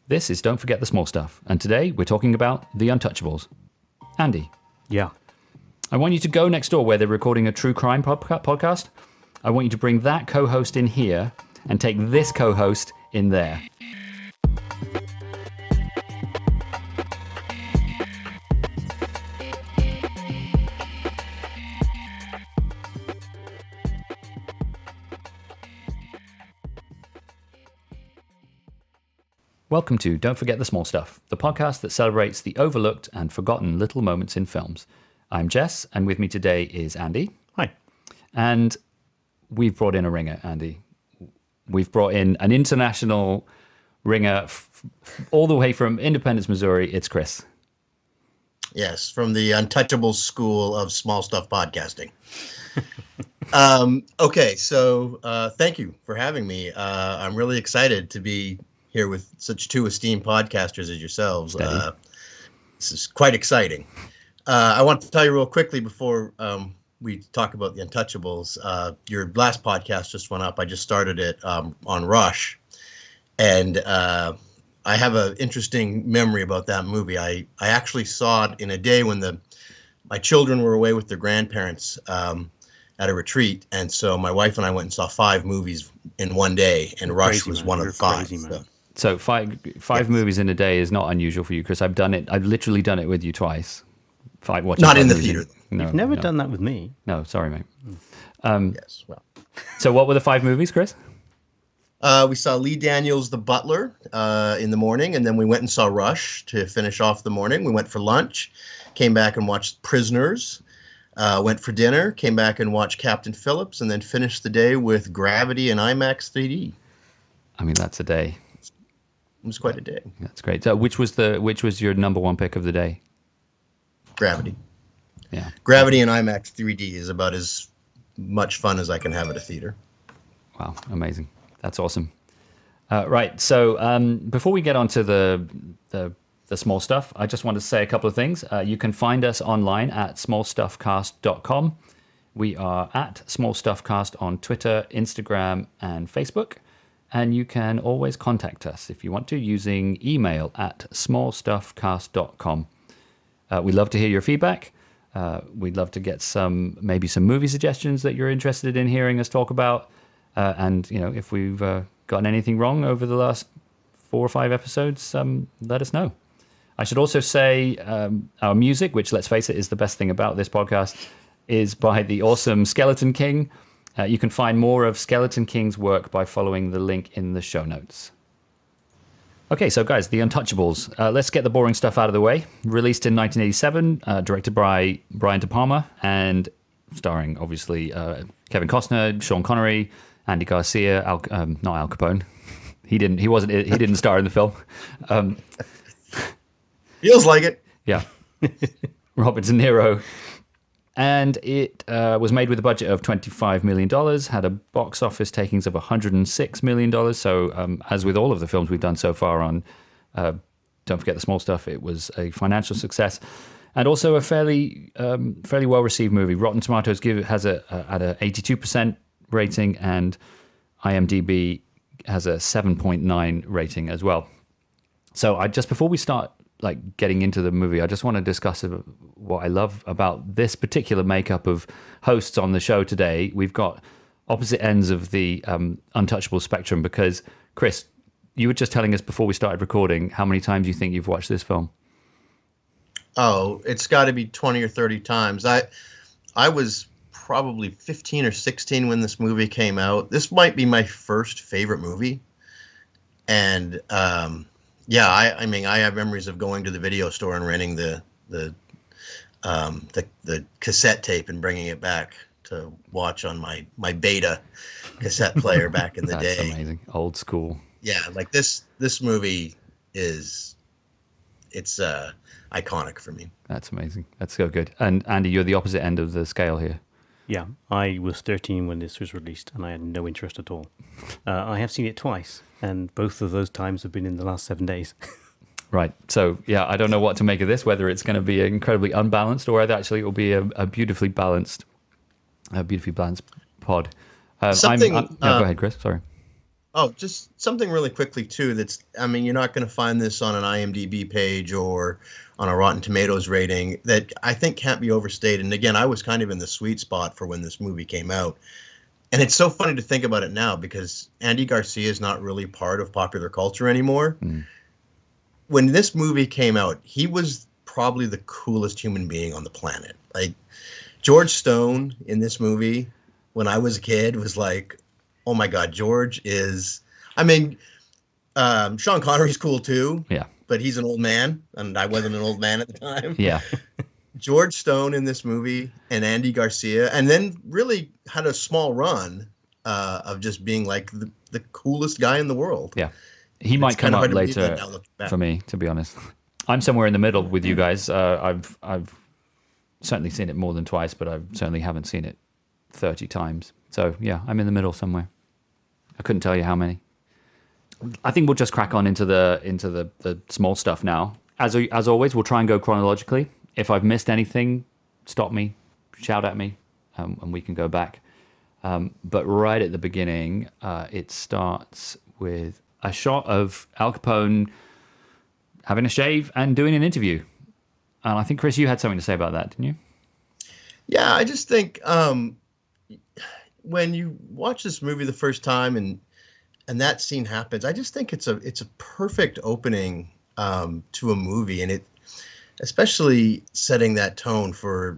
This is Don't Forget the Small Stuff, and today we're talking about The Untouchables. Andy. Yeah. I want you to go next door where they're recording a true crime podcast. I want you to bring that co-host in here and take this co-host in there. Welcome to Don't Forget the Small Stuff, the podcast that celebrates the overlooked and forgotten little moments in films. I'm Jess, and with me today is Andy. Hi. And we've brought in a ringer, Andy. We've brought in an international ringer all the way from Independence, Missouri. It's Chris. Yes, from the Untouchables School of Small Stuff Podcasting. Okay, so thank you for having me. I'm really excited to be here with such two esteemed podcasters as yourselves. This is quite exciting. I want to tell you real quickly before we talk about the Untouchables. Your last podcast just went up. I just started it on Rush. And I have an interesting memory about that movie. I actually saw it in a day when my children were away with their grandparents at a retreat. And so my wife and I went and saw 5 movies in one day. And Rush was one of the 5. So five movies in a day is not unusual for you, Chris. I've done it. I've literally done it with you twice. Not in the theater. You've never done that with me. No, sorry, mate. Yes, well. So what were the 5 movies, Chris? We saw Lee Daniels' The Butler in the morning, and then we went and saw Rush to finish off the morning. We went for lunch, came back and watched Prisoners, went for dinner, came back and watched Captain Phillips, and then finished the day with Gravity and IMAX 3D. I mean, that's a day. It was quite a day. That's great. So which was your number one pick of the day? Gravity. Yeah. Gravity and IMAX 3D is about as much fun as I can have at a theater. Wow, amazing. That's awesome. Right, so before we get on to the small stuff, I just want to say a couple of things. You can find us online at smallstuffcast.com. We are at smallstuffcast on Twitter, Instagram, and Facebook. And you can always contact us if you want to using email at smallstuffcast.com. We'd love to hear your feedback. We'd love to get maybe some movie suggestions that you're interested in hearing us talk about. And, if we've gotten anything wrong over the last 4 or 5 episodes, let us know. I should also say our music, which, let's face it, is the best thing about this podcast, is by the awesome Skeleton King. You can find more of Skeleton King's work by following the link in the show notes. Okay, so guys, The Untouchables. Let's get the boring stuff out of the way. Released in 1987, directed by Brian De Palma, and starring, obviously, Kevin Costner, Sean Connery, Andy Garcia, not Al Capone. He didn't star in the film. Feels like it. Yeah. Robert De Niro. And it was made with a budget of $25 million, had a box office takings of $106 million. So as with all of the films we've done so far on Don't Forget the Small Stuff, it was a financial success. And also a fairly well-received movie. Rotten Tomatoes has at a 82% rating, and IMDb has a 7.9 rating as well. So before we start getting into the movie, I just want to discuss what I love about this particular makeup of hosts on the show today. We've got opposite ends of the untouchable spectrum because, Chris, you were just telling us before we started recording how many times you think you've watched this film. Oh, it's got to be 20 or 30 times. I was probably 15 or 16 when this movie came out. This might be my first favorite movie. And yeah, I mean, I have memories of going to the video store and renting the cassette tape and bringing it back to watch on my Beta cassette player back in the day. That's amazing. Old school. Yeah, this movie it's iconic for me. That's amazing. That's so good. And Andy, you're the opposite end of the scale here. Yeah, I was 13 when this was released, and I had no interest at all. I have seen it twice, and both of those times have been in the last 7 days. Right. So, yeah, I don't know what to make of this, whether it's going to be incredibly unbalanced or whether actually it will be a beautifully balanced pod. Go ahead, Chris. Sorry. Oh, just something really quickly too. I mean, you're not going to find this on an IMDb page or on a Rotten Tomatoes rating that I think can't be overstated. And again, I was kind of in the sweet spot for when this movie came out. And it's so funny to think about it now because Andy Garcia is not really part of popular culture anymore. Mm. When this movie came out, he was probably the coolest human being on the planet. Like George Stone in this movie, when I was a kid, was like, oh my God, George is, I mean, Sean Connery's cool too. Yeah. But he's an old man, and I wasn't an old man at the time. Yeah. George Stone in this movie and Andy Garcia, and then really had a small run of just being like the coolest guy in the world. Yeah. He might come up later for me, to be honest. I'm somewhere in the middle with you guys. I've certainly seen it more than twice, but I certainly haven't seen it 30 times. So yeah, I'm in the middle somewhere. I couldn't tell you how many. I think we'll just crack on into the small stuff now. As always, we'll try and go chronologically. If I've missed anything, stop me, shout at me, and we can go back. But right at the beginning, it starts with a shot of Al Capone having a shave and doing an interview. And I think, Chris, you had something to say about that, didn't you? Yeah, I just think when you watch this movie the first time and that scene happens, I just think it's a perfect opening to a movie, and it especially setting that tone for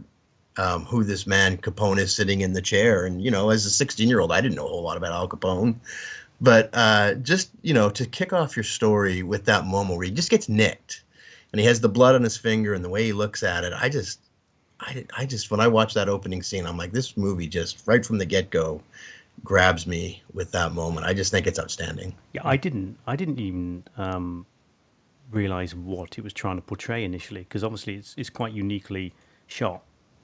who this man Capone is sitting in the chair. And as a 16-year-old, I didn't know a whole lot about Al Capone, but just to kick off your story with that moment where he just gets nicked, and he has the blood on his finger, and the way he looks at it, I just when I watch that opening scene, I'm like, this movie just right from the get-go grabs me with that moment. I just think it's outstanding. Yeah, I didn't even realize what it was trying to portray initially, because obviously it's quite uniquely shot.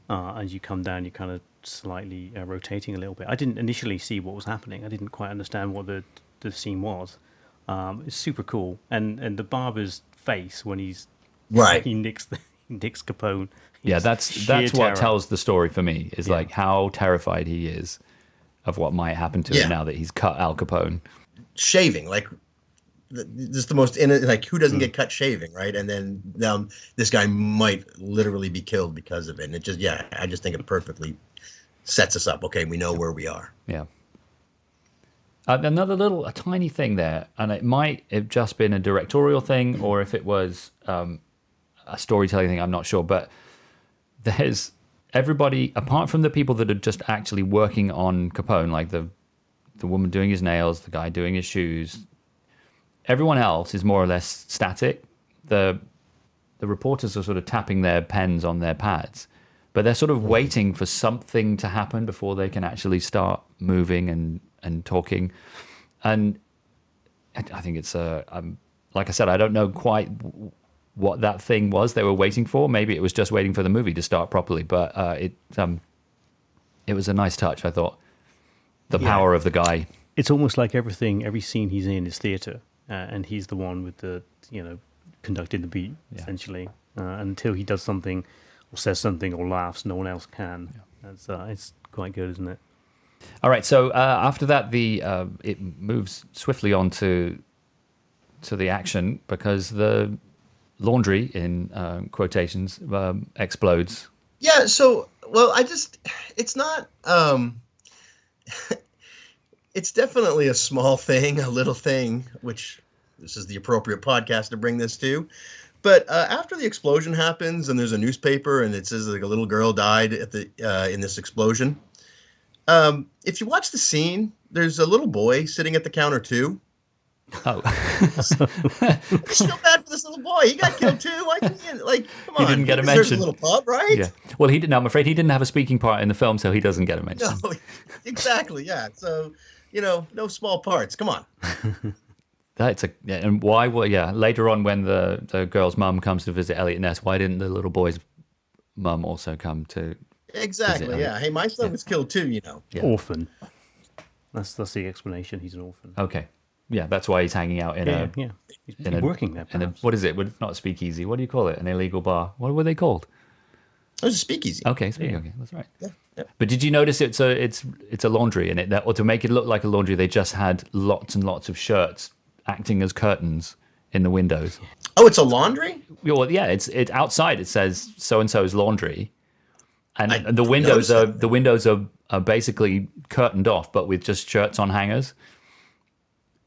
As you come down, you're kind of slightly rotating a little bit. I didn't initially see what was happening. I didn't quite understand what the scene was. It's super cool, and the barber's face when he's right, he nicks Capone. Yeah, that's what tells the story for me, is like how terrified he is of what might happen to him now that he's cut Al Capone. Shaving, like, this is the most, like, who doesn't get cut shaving, right? And then this guy might literally be killed because of it. And it just, I just think it perfectly sets us up. Okay, we know where we are. Yeah. A tiny thing there, and it might have just been a directorial thing, or if it was a storytelling thing, I'm not sure. But there's everybody, apart from the people that are just actually working on Capone, like the woman doing his nails, the guy doing his shoes, everyone else is more or less static. The reporters are sort of tapping their pens on their pads, but they're sort of waiting for something to happen before they can actually start moving and talking. And I think it's like I said, I don't know quite what that thing was they were waiting for. Maybe it was just waiting for the movie to start properly, but it was a nice touch, I thought. The power of the guy. It's almost like every scene he's in is theatre, and he's the one with the, conducting the beat, essentially. Until he does something or says something or laughs, no one else can. Yeah. It's quite good, isn't it? All right, so after that, it moves swiftly on to the action, because the laundry, in quotations, explodes. Yeah, so, well, it's not, it's definitely a small thing, a little thing, which this is the appropriate podcast to bring this to. But after the explosion happens, and there's a newspaper, and it says like a little girl died at in this explosion. If you watch the scene, there's a little boy sitting at the counter too. Oh, I feel bad for this little boy. He got killed too. Why didn't he? Like, come on. He didn't get a mention. A little pub, right? Yeah. Well, he didn't. I'm afraid he didn't have a speaking part in the film, so he doesn't get a mention. No, exactly. Yeah. So, no small parts. Come on. And why? Well, later on, when the girl's mum comes to visit Elliot Ness, why didn't the little boy's mum also come to? Exactly. Yeah. Hey, my son was killed too. Yeah. Orphan. That's the explanation. He's an orphan. Okay. Yeah, that's why he's hanging out in He's working there. What is it? Not a speakeasy. What do you call it? An illegal bar. What were they called? It was a speakeasy. Okay, okay, that's right. Yeah, yeah. But did you notice it's a laundry in it? Or to make it look like a laundry, they just had lots and lots of shirts acting as curtains in the windows. Oh, it's a laundry? Well, yeah, it's outside. It says so and so's laundry, and the windows are basically curtained off, but with just shirts on hangers.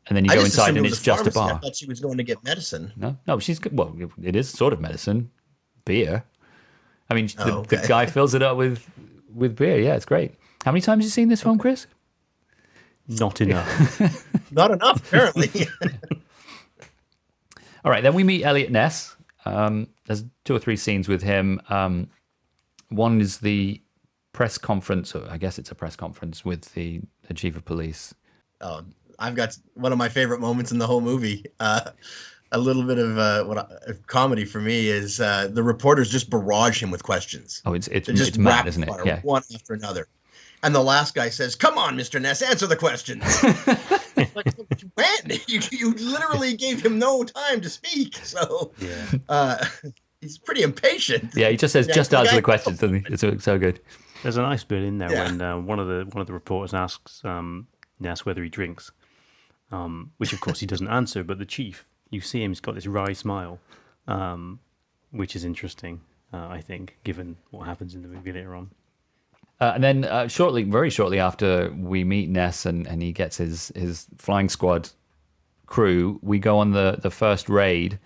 And then you go inside, and it's just a bar. I thought she was going to get medicine. No, well, it is sort of medicine, beer. I mean, the guy fills it up with beer. Yeah, it's great. How many times have you seen this film, Chris? Not enough. Not enough, apparently. All right, then we meet Elliot Ness. There's 2 or 3 scenes with him. One is the press conference, or I guess it's a press conference with the chief of police. Oh, I've got one of my favorite moments in the whole movie. A little bit of comedy for me is the reporters just barrage him with questions. Oh, it's mad, isn't it? Yeah. One after another. And the last guy says, "Come on, Mr. Ness, answer the questions." Like, when? You literally gave him no time to speak. So he's pretty impatient. Yeah, he just says, "Just answer the questions," doesn't he? It's so good. There's a nice bit in there when one of the reporters asks Ness whether he drinks, which of course he doesn't answer. But the chief, you see him, he's got this wry smile, which is interesting, I think, given what happens in the movie later on. And then very shortly after we meet Ness and he gets his flying squad crew, we go on the first raid,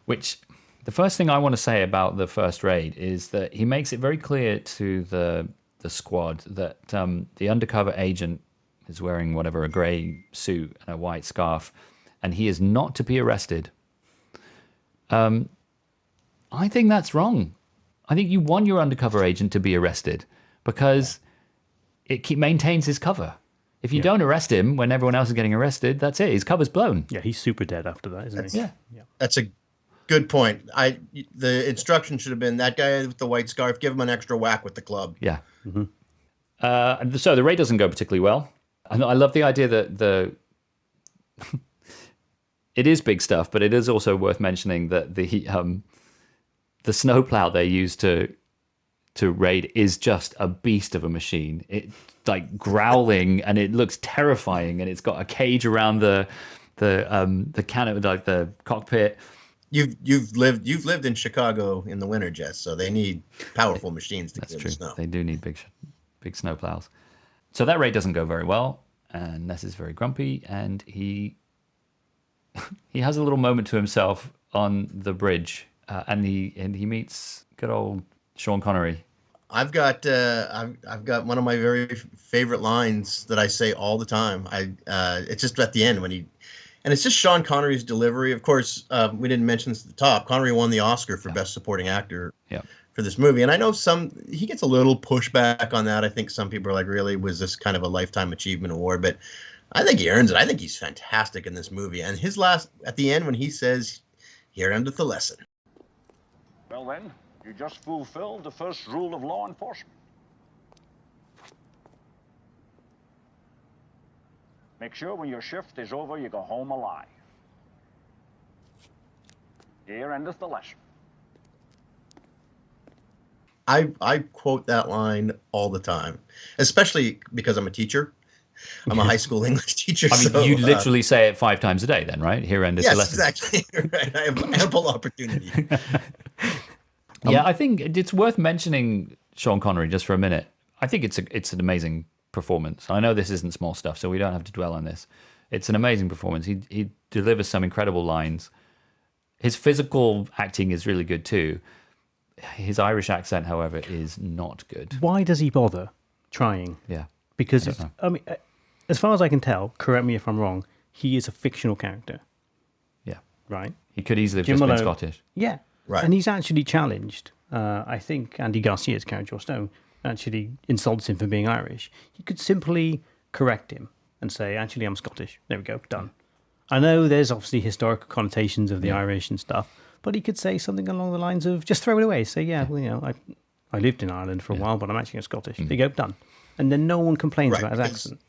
which the first thing I want to say about the first raid is that he makes it very clear to the squad that the undercover agent is wearing a grey suit and a white scarf, and he is not to be arrested. I think that's wrong. I think you want your undercover agent to be arrested, because it maintains his cover. If you don't arrest him when everyone else is getting arrested, that's it. His cover's blown. Yeah, he's super dead after that, isn't he? Yeah. That's a good point. The instruction should have been that guy with the white scarf, give him an extra whack with the club. Yeah. Mm-hmm. So the raid doesn't go particularly well. I love the idea that it is big stuff, but it is also worth mentioning that the snowplow they use to raid is just a beast of a machine. It's like growling, and it looks terrifying, and it's got a cage around the canopy, like the cockpit. You've lived in Chicago in the winter, Jess, so they need powerful machines to clear the snow. They do need big snow plows. So that raid doesn't go very well, and Ness is very grumpy, and he has a little moment to himself on the bridge, and he meets good old Sean Connery. I've got one of my very favorite lines that I say all the time. It's just at the end and it's just Sean Connery's delivery. Of course, we didn't mention this at the top. Connery won the Oscar for Best Supporting Actor for this movie, and I know he gets a little pushback on that. I think some people are like, "Really, was this kind of a lifetime achievement award?" But I think he earns it. I think he's fantastic in this movie. And his at the end when he says, "Here endeth the lesson." Well then, you just fulfilled the first rule of law enforcement. Make sure when your shift is over, you go home alive. Here endeth the lesson. I quote that line all the time, especially because I'm a teacher. I'm a high school English teacher. I mean, so, you literally say it 5 times a day then, right? Here endeth the lesson. Yes, exactly. Right. I have ample opportunity. Yeah, I think it's worth mentioning Sean Connery just for a minute. I think it's an amazing performance. I know this isn't small stuff, so we don't have to dwell on this. It's an amazing performance. He delivers some incredible lines. His physical acting is really good too. His Irish accent, however, is not good. Why does he bother trying? Yeah. Because, I mean, as far as I can tell, correct me if I'm wrong, he is a fictional character. Yeah. Right? He could easily have just been Scottish. Yeah. Right. And he's actually challenged. I think Andy Garcia's character, George Stone, actually insults him for being Irish. He could simply correct him and say, actually, I'm Scottish. There we go, done. I know there's obviously historical connotations of the Irish and stuff, but he could say something along the lines of, just throw it away. Say, well, you know, I lived in Ireland for a while, but I'm actually Scottish. There you go, done. And then no one complains about his accent.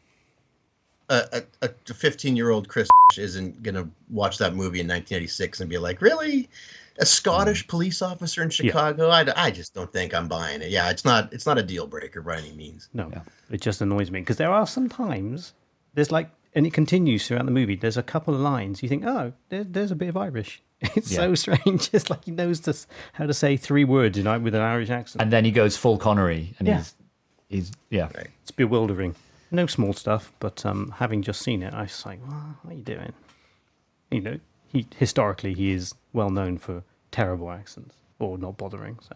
a 15-year-old Chris isn't gonna watch that movie in 1986 and be like, really, a Scottish police officer in Chicago? I just don't think I'm buying it. Yeah, it's not a deal breaker by any means. No, it just annoys me because there are some times there's like, and it continues throughout the movie. There's a couple of lines you think, oh, there's a bit of Irish. It's so strange. It's like he knows how to say 3 words, with an Irish accent. And then he goes full Connery, and he's Right. It's bewildering. No small stuff, but having just seen it, I was like, well, what are you doing? Historically he is well known for terrible accents or not bothering. So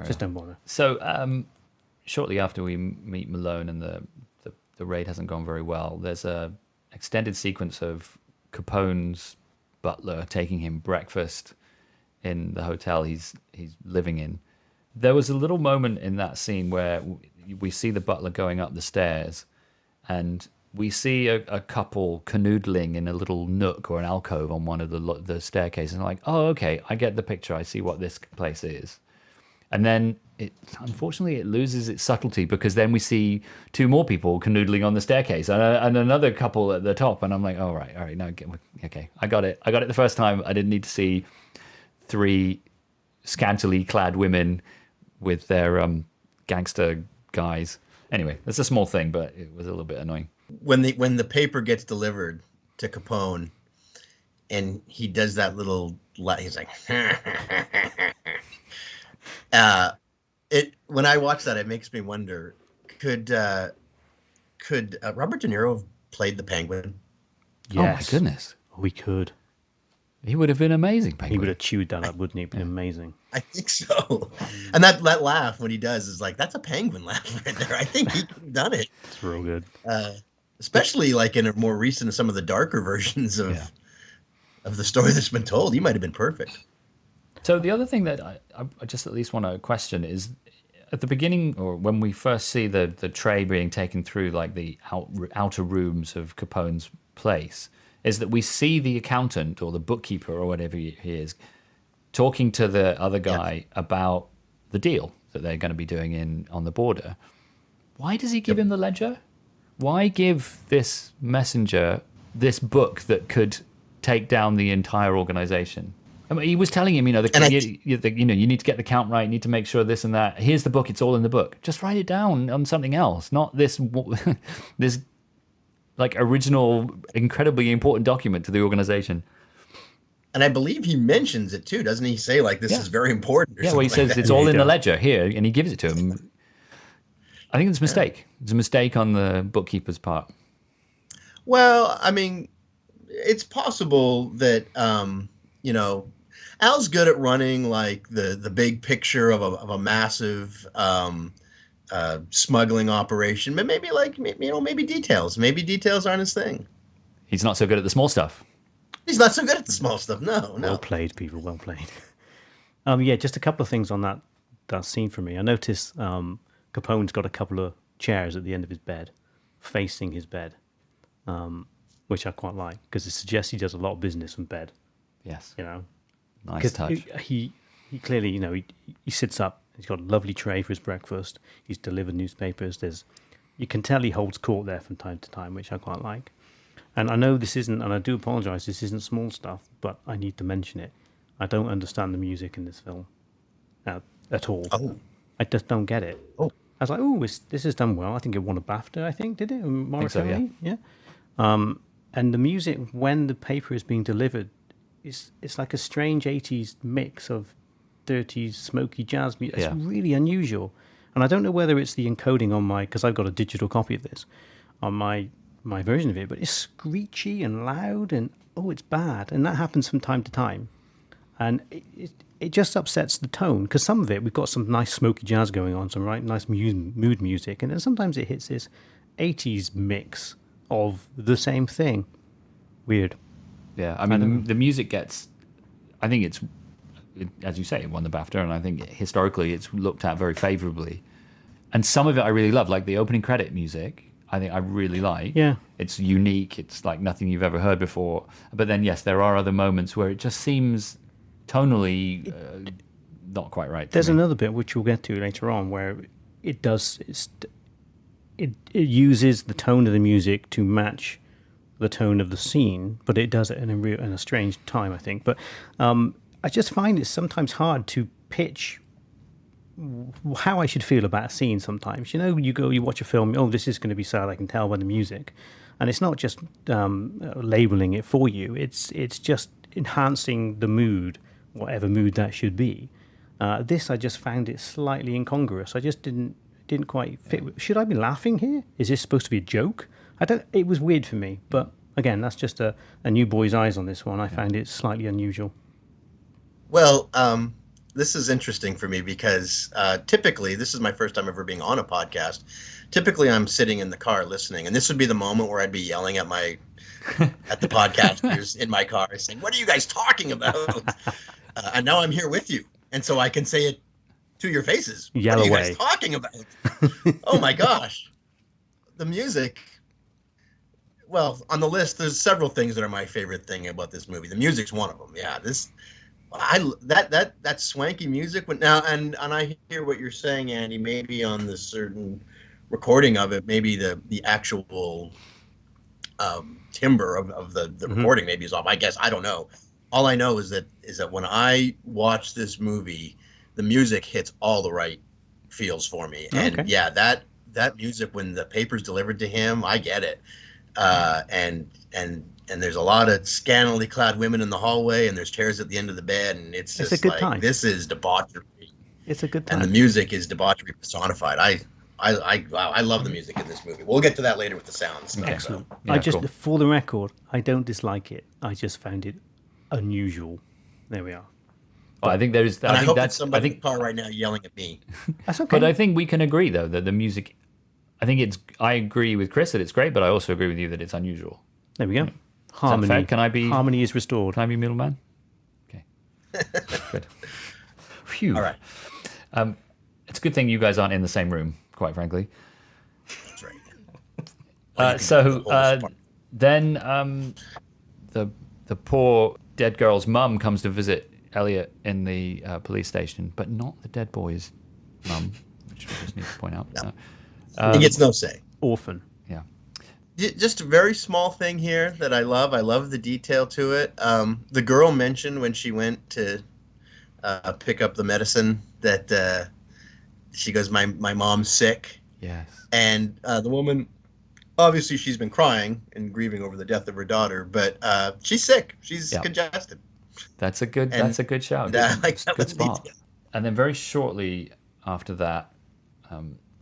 just don't bother. So shortly after we meet Malone and the raid hasn't gone very well, there's a extended sequence of Capone's butler taking him breakfast in the hotel he's living in. There was a little moment in that scene where we see the butler going up the stairs, and we see a couple canoodling in a little nook or an alcove on one of the staircases. And I'm like, oh, okay, I get the picture. I see what this place is. And then, unfortunately, it loses its subtlety because then we see 2 more people canoodling on the staircase and another couple at the top. And I'm like, all right, no, okay, I got it. I got it the first time. I didn't need to see 3 scantily clad women with their gangster guys. Anyway, it's a small thing, but it was a little bit annoying. When the paper gets delivered to Capone, and he does that little, he's like, when I watch that, it makes me wonder, could Robert De Niro have played the Penguin? Yes. Oh my goodness, We could. he would have been amazing. Penguin. He would have chewed that up, wouldn't he? Been amazing. I think so. And that laugh when he does is like, that's a penguin laugh right there. I think he could have done it. It's real good. Especially like in a more recent, some of the darker versions of the story that's been told. He might have been perfect. So the other thing that I just at least want to question is, at the beginning, or when we first see the tray being taken through like the outer rooms of Capone's place, is that we see the accountant or the bookkeeper or whatever he is talking to the other guy about the deal that they're going to be doing on the border. Why does he give him the ledger? Why give this messenger this book that could take down the entire organization? I mean, he was telling him, you need to get the count right, you need to make sure this and that. Here's the book, it's all in the book. Just write it down on something else, not this this like original, incredibly important document to the organization. And I believe he mentions it too, doesn't he? Say like this is very important. Well, he says it's all in the ledger here, and he gives it to him. I think it's a mistake. It's a mistake on the bookkeeper's part. Well, I mean, it's possible that Al's good at running like the big picture of a massive smuggling operation, but maybe details. Maybe details aren't his thing. He's not so good at the small stuff. He's not so good at the small stuff. No. Well played, people. Well played. Just a couple of things on that scene for me. I noticed Capone's got a couple of chairs at the end of his bed, facing his bed, which I quite like because it suggests he does a lot of business from bed. Yes. Nice touch. He clearly, he sits up. He's got a lovely tray for his breakfast. He's delivered newspapers. You can tell he holds court there from time to time, which I quite like. And I know this isn't, and I do apologise, this isn't small stuff, but I need to mention it. I don't understand the music in this film at all. Oh. I just don't get it. Oh. I was like, this is done well. I think it won a BAFTA, did it? I think so, yeah. And the music, when the paper is being delivered, it's like a strange 80s mix of 30s smoky jazz music. It's really unusual. And I don't know whether it's the encoding on because I've got a digital copy of this, on my version of it, but it's screechy and loud and, it's bad. And that happens from time to time. And it just upsets the tone, because some of it, we've got some nice smoky jazz going on, some nice mood music, and then sometimes it hits this 80s mix of the same thing. Weird. Yeah, I mean, the music gets, I think as you say, it won the BAFTA, and I think historically it's looked at very favorably. And some of it I really love, like the opening credit music, I think I really like. Yeah. It's unique, it's like nothing you've ever heard before. But then, yes, there are other moments where it just seems tonally not quite right. There's another bit, which we'll get to later on, where it does, it uses the tone of the music to match the tone of the scene, but it does it in a strange time, I think. But I just find it sometimes hard to pitch how I should feel about a scene sometimes. You know, you watch a film, oh, this is going to be sad, I can tell by the music. And it's not just labeling it for you, it's just enhancing the mood, whatever mood that should be. This, I just found it slightly incongruous. I just didn't quite fit. Should I be laughing here? Is this supposed to be a joke? It was weird for me, but again, that's just a new boy's eyes on this one. I found it slightly unusual. Well, this is interesting for me because typically, this is my first time ever being on a podcast. Typically, I'm sitting in the car listening, and this would be the moment where I'd be yelling at the podcasters in my car, saying, "What are you guys talking about?" And now I'm here with you, and so I can say it to your faces. Yell what are away. you guys talking about? Oh my gosh, the music. Well, on the list, there's several things that are my favorite thing about this movie. The music's one of them. Yeah, that swanky music. Now, and I hear what you're saying, Andy. Maybe on the certain recording of it, maybe the actual timbre of the recording maybe is off. I guess I don't know. All I know is that when I watch this movie, the music hits all the right feels for me. And yeah, that music when the paper's delivered to him, I get it. And there's a lot of scantily clad women in the hallway, and there's chairs at the end of the bed, and it's just a good like time. This is debauchery. It's a good time. And the music is debauchery personified. I love the music in this movie. We'll get to that later with the sounds. Excellent. Yeah, cool. For the record, I don't dislike it. I just found it unusual. There we are. Well, I think there's. I hope that's somebody in the car right now yelling at me. That's okay. But I think we can agree though that the music. I agree with Chris that it's great, but I also agree with you that it's unusual. There we go. Is Harmony. that fair? Can I be? Harmony is restored. Can I be middleman? Okay. Good. Phew. All right. It's a good thing you guys aren't in the same room, quite frankly. That's right. Then the poor dead girl's mum comes to visit Elliot in the police station, but not the dead boy's mum, which we just need to point out. No. He gets no say. Orphan. Yeah. Just a very small thing here that I love. I love the detail to it. The girl mentioned when she went to pick up the medicine that she goes, my mom's sick. Yes. And the woman, obviously she's been crying and grieving over the death of her daughter, but she's sick. She's congested. That's a good shout. Good spot. Detail. And then very shortly after that,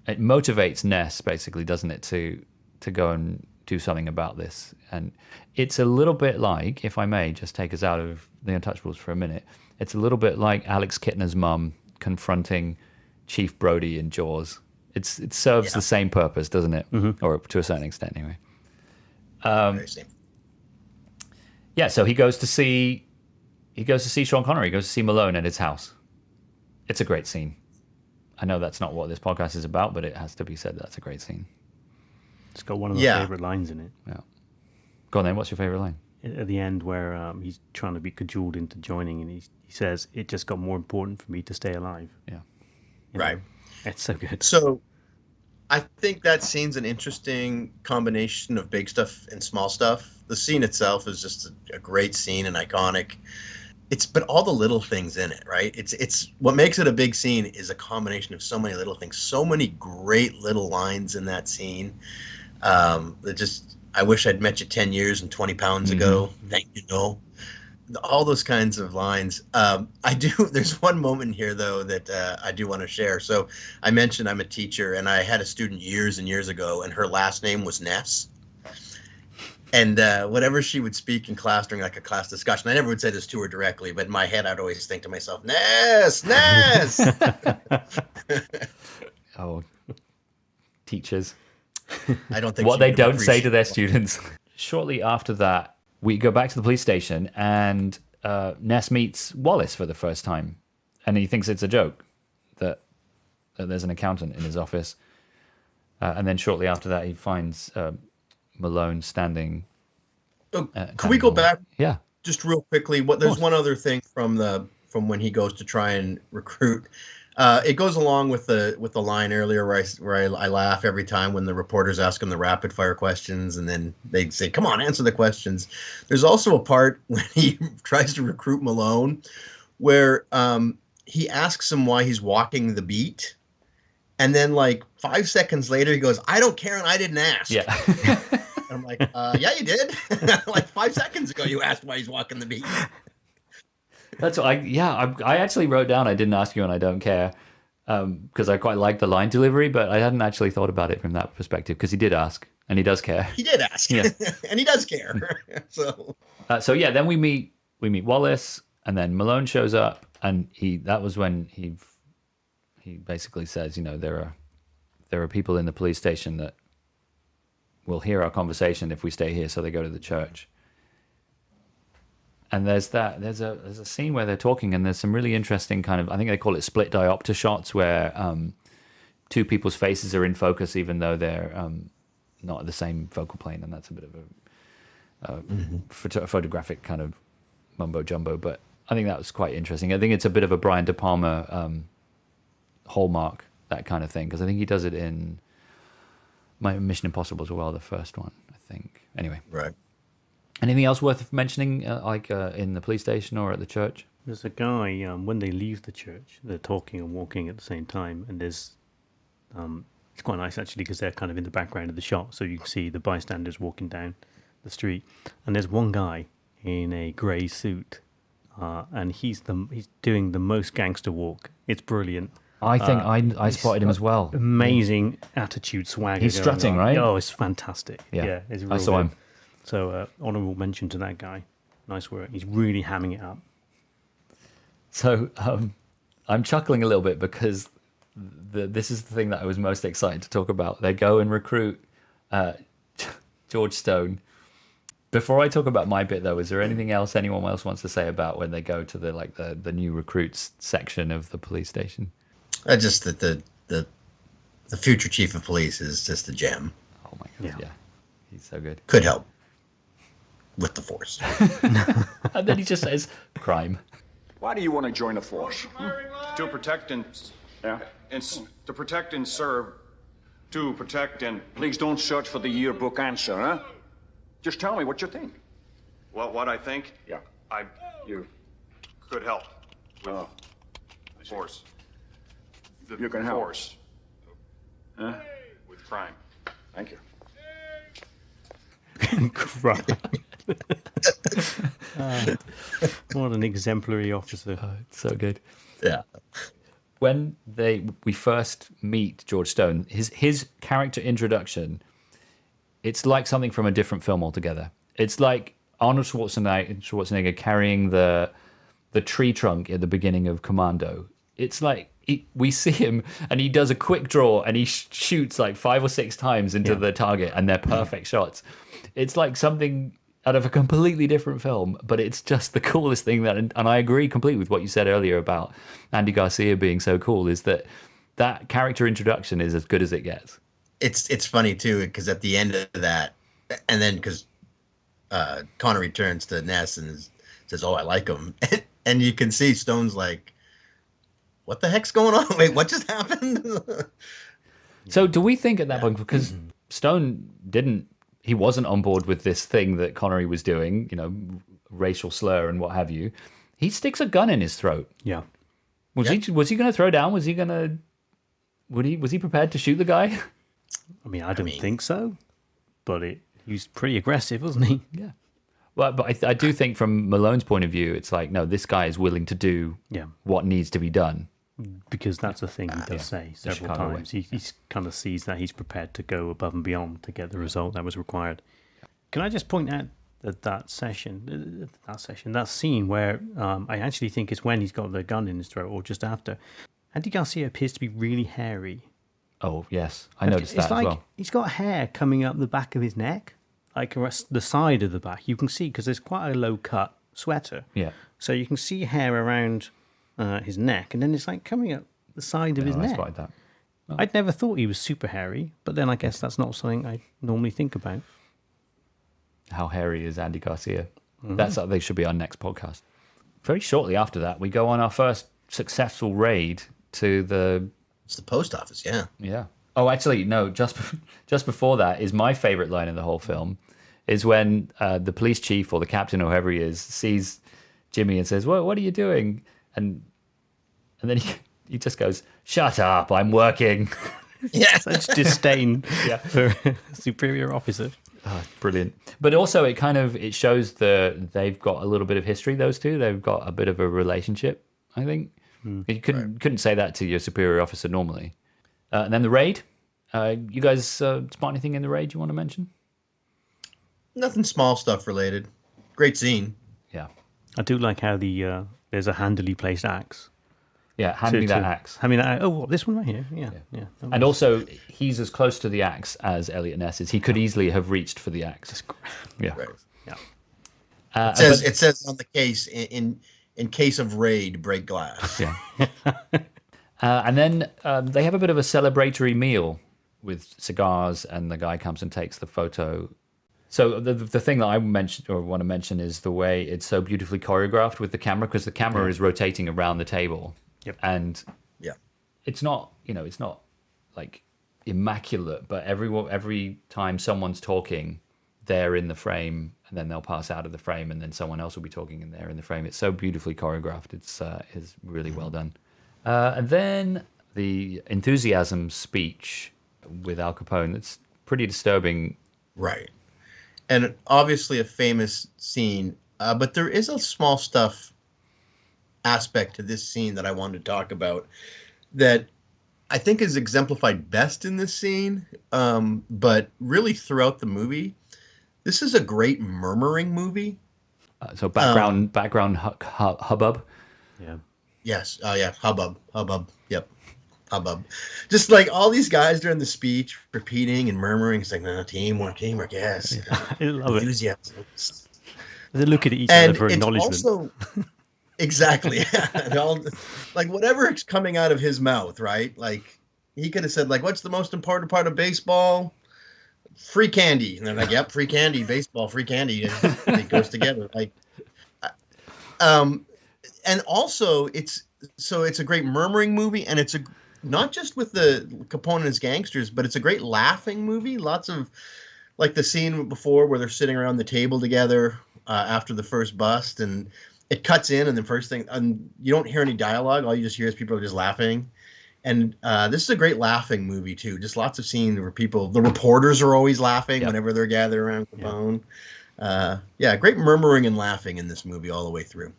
it motivates Ness, basically, doesn't it, to go and do something about this. And it's a little bit like, if I may just take us out of the Untouchables for a minute, it's a little bit like Alex Kittner's mum confronting Chief Brody in Jaws. It serves the same purpose, doesn't it? Mm-hmm. Or to a certain extent, anyway. Yeah, so he goes to see Sean Connery. He goes to see Malone at his house. It's a great scene. I know that's not what this podcast is about, but it has to be said that's a great scene. It's got one of my favorite lines in it. Yeah. Go on then. What's your favorite line? At the end, where he's trying to be cajoled into joining, and he says, "It just got more important for me to stay alive." Yeah. Right. It's so good. So I think that scene's an interesting combination of big stuff and small stuff. The scene itself is just a great scene and iconic. But all the little things in it, right? It's what makes it a big scene is a combination of so many little things, so many great little lines in that scene. I wish I'd met you 10 years and 20 pounds ago. Thank you, no. All those kinds of lines. There's one moment here, though, that I do want to share. So I mentioned I'm a teacher, and I had a student years and years ago, and her last name was Ness. And whenever she would speak in class during like a class discussion, I never would say this to her directly, but in my head, I'd always think to myself, Ness! Oh, teachers. I don't think what they don't say to their students. Shortly after that, we go back to the police station, and Ness meets Wallace for the first time, and he thinks it's a joke that there's an accountant in his office. And then shortly after that, he finds Malone standing. Can we go back? Yeah. Just real quickly. There's one other thing from when he goes to try and recruit It goes along with the line earlier where I laugh every time when the reporters ask him the rapid fire questions, and then they say, "Come on, answer the questions." There's also a part when he tries to recruit Malone, where he asks him why he's walking the beat, and then like 5 seconds later he goes, "I don't care, and I didn't ask." Yeah. And I'm like, "Yeah, you did." Like 5 seconds ago, you asked why he's walking the beat. That's what I actually wrote down, "I didn't ask you and I don't care," because I quite like the line delivery, but I hadn't actually thought about it from that perspective, because he did ask and he does care. He did ask, Yeah. and he does care. So Yeah, then we meet Wallace, and then Malone shows up, and that was when he basically says, there are people in the police station that will hear our conversation if we stay here, so they go to the church. And there's a scene where they're talking, and there's some really interesting kind of, I think they call it split diopter shots, where two people's faces are in focus even though they're not at the same focal plane, and that's a bit of a photographic kind of mumbo jumbo. But I think that was quite interesting. I think it's a bit of a Brian De Palma hallmark, that kind of thing, because I think he does it in Mission Impossible as well, the first one, I think. Anyway, right. Anything else worth mentioning, in the police station or at the church? There's a guy, when they leave the church, they're talking and walking at the same time, and there's, it's quite nice actually, because they're kind of in the background of the shot, so you can see the bystanders walking down the street, and there's one guy in a grey suit, and he's doing the most gangster walk. It's brilliant. I think I spotted him as well. Amazing attitude, swagger. He's strutting, right? Oh, it's fantastic. Yeah, it's real I saw good. him. So, honourable mention to that guy. Nice work. He's really hamming it up. So, I'm chuckling a little bit because this is the thing that I was most excited to talk about. They go and recruit George Stone. Before I talk about my bit, though, is there anything else anyone else wants to say about when they go to the new recruits section of the police station? Just that the future chief of police is just a gem. Oh my god, yeah. He's so good. Could help with the force. And then he just says, "Crime." Why do you want to join the force? To protect and to protect and serve. To protect and Please don't search for the yearbook answer, huh? Just tell me what you think. what I think. Yeah. You could help with the force. You can help. Force. Huh? With crime. Thank you. Crap. What an exemplary officer. It's so good. Yeah. When we first meet George Stone, his character introduction, it's like something from a different film altogether. It's like Arnold Schwarzenegger carrying the tree trunk at the beginning of Commando. It's like we see him and he does a quick draw and he shoots like 5 or 6 times into the target, and they're perfect shots. It's like something out of a completely different film, but it's just the coolest thing and I agree completely with what you said earlier about Andy Garcia being so cool, is that character introduction is as good as it gets. It's funny too, because at the end of that, and then because Connery turns to Ness and says, "Oh, I like him," and you can see Stone's like, "What the heck's going on? Wait, what just happened?" So do we think at that point, because Stone he wasn't on board with this thing that Connery was doing, racial slur and what have you, he sticks a gun in his throat. Yeah. Was he going to throw down? Was he prepared to shoot the guy? I mean, I don't think so, but he was pretty aggressive, wasn't he? Yeah. Well, but I do think from Malone's point of view, it's like, no, this guy is willing to do what needs to be done. Because that's the thing he does say several times. He kind of sees that he's prepared to go above and beyond to get the result that was required. Can I just point out that scene where I actually think it's when he's got the gun in his throat or just after. Andy Garcia appears to be really hairy. Oh, yes. I noticed that as well. He's got hair coming up the back of his neck, like the side of the back. You can see, because there's quite a low-cut sweater. Yeah. So you can see hair around his neck, and then it's like coming up the side of his neck. Like that. Oh. I'd never thought he was super hairy, but then I guess that's not something I normally think about. How hairy is Andy Garcia? Mm-hmm. They should be our next podcast. Very shortly after that, we go on our first successful raid to the... It's the post office, yeah. Yeah. Oh, actually, no, just before that is my favorite line in the whole film, is when the police chief or the captain or whoever he is sees Jimmy and says, what are you doing? And then he just goes, shut up, I'm working. Yeah. Such disdain Yeah. for a superior officer. Oh, brilliant. But also it shows they've got a little bit of history, those two. They've got a bit of a relationship, I think. You couldn't say that to your superior officer normally. And then the raid. You guys spot anything in the raid you want to mention? Nothing small stuff related. Great scene. Yeah. I do like how there's a handily placed axe. Yeah, hand me that axe. Hand me that axe. Oh, what, this one right here? Yeah. And also, he's as close to the axe as Elliot Ness is. He could easily have reached for the axe. Yeah. Right. Yeah. It says on the case, in case of raid, break glass. Yeah. And then they have a bit of a celebratory meal with cigars, and the guy comes and takes the photo. So the thing that I mentioned or want to mention is the way it's so beautifully choreographed with the camera, because the camera is rotating around the table. Yep. And Yeah. it's not like immaculate, but every time someone's talking, they're in the frame, and then they'll pass out of the frame, and then someone else will be talking, and they're in the frame. It's so beautifully choreographed. It's really well done. And then the enthusiasm speech with Al Capone. It's pretty disturbing. Right. And obviously a famous scene, but there is a small stuff aspect to this scene that I wanted to talk about that I think is exemplified best in this scene, but really throughout the movie. This is a great murmuring movie. So background hubbub. Yeah. Yes. Yeah. Hubbub. Yep. Hubbub. Just like all these guys during the speech repeating and murmuring. It's like, no, teamwork, yes. I love it. Enthusiasm. They look at each other for it's acknowledgement. Also, exactly. And all, like whatever is coming out of his mouth, right? Like he could have said, like, what's the most important part of baseball? Free candy. And they're like, yep, free candy, baseball, free candy. It goes together. Like, and also it's a great murmuring movie, and it's not just with the Capone and his gangsters, but it's a great laughing movie. Lots of, like the scene before where they're sitting around the table together after the first bust, and it cuts in, and the first thing, and you don't hear any dialogue. All you just hear is people are just laughing. And this is a great laughing movie too. Just lots of scenes where the reporters are always laughing whenever they're gathered around Capone. Great murmuring and laughing in this movie all the way through.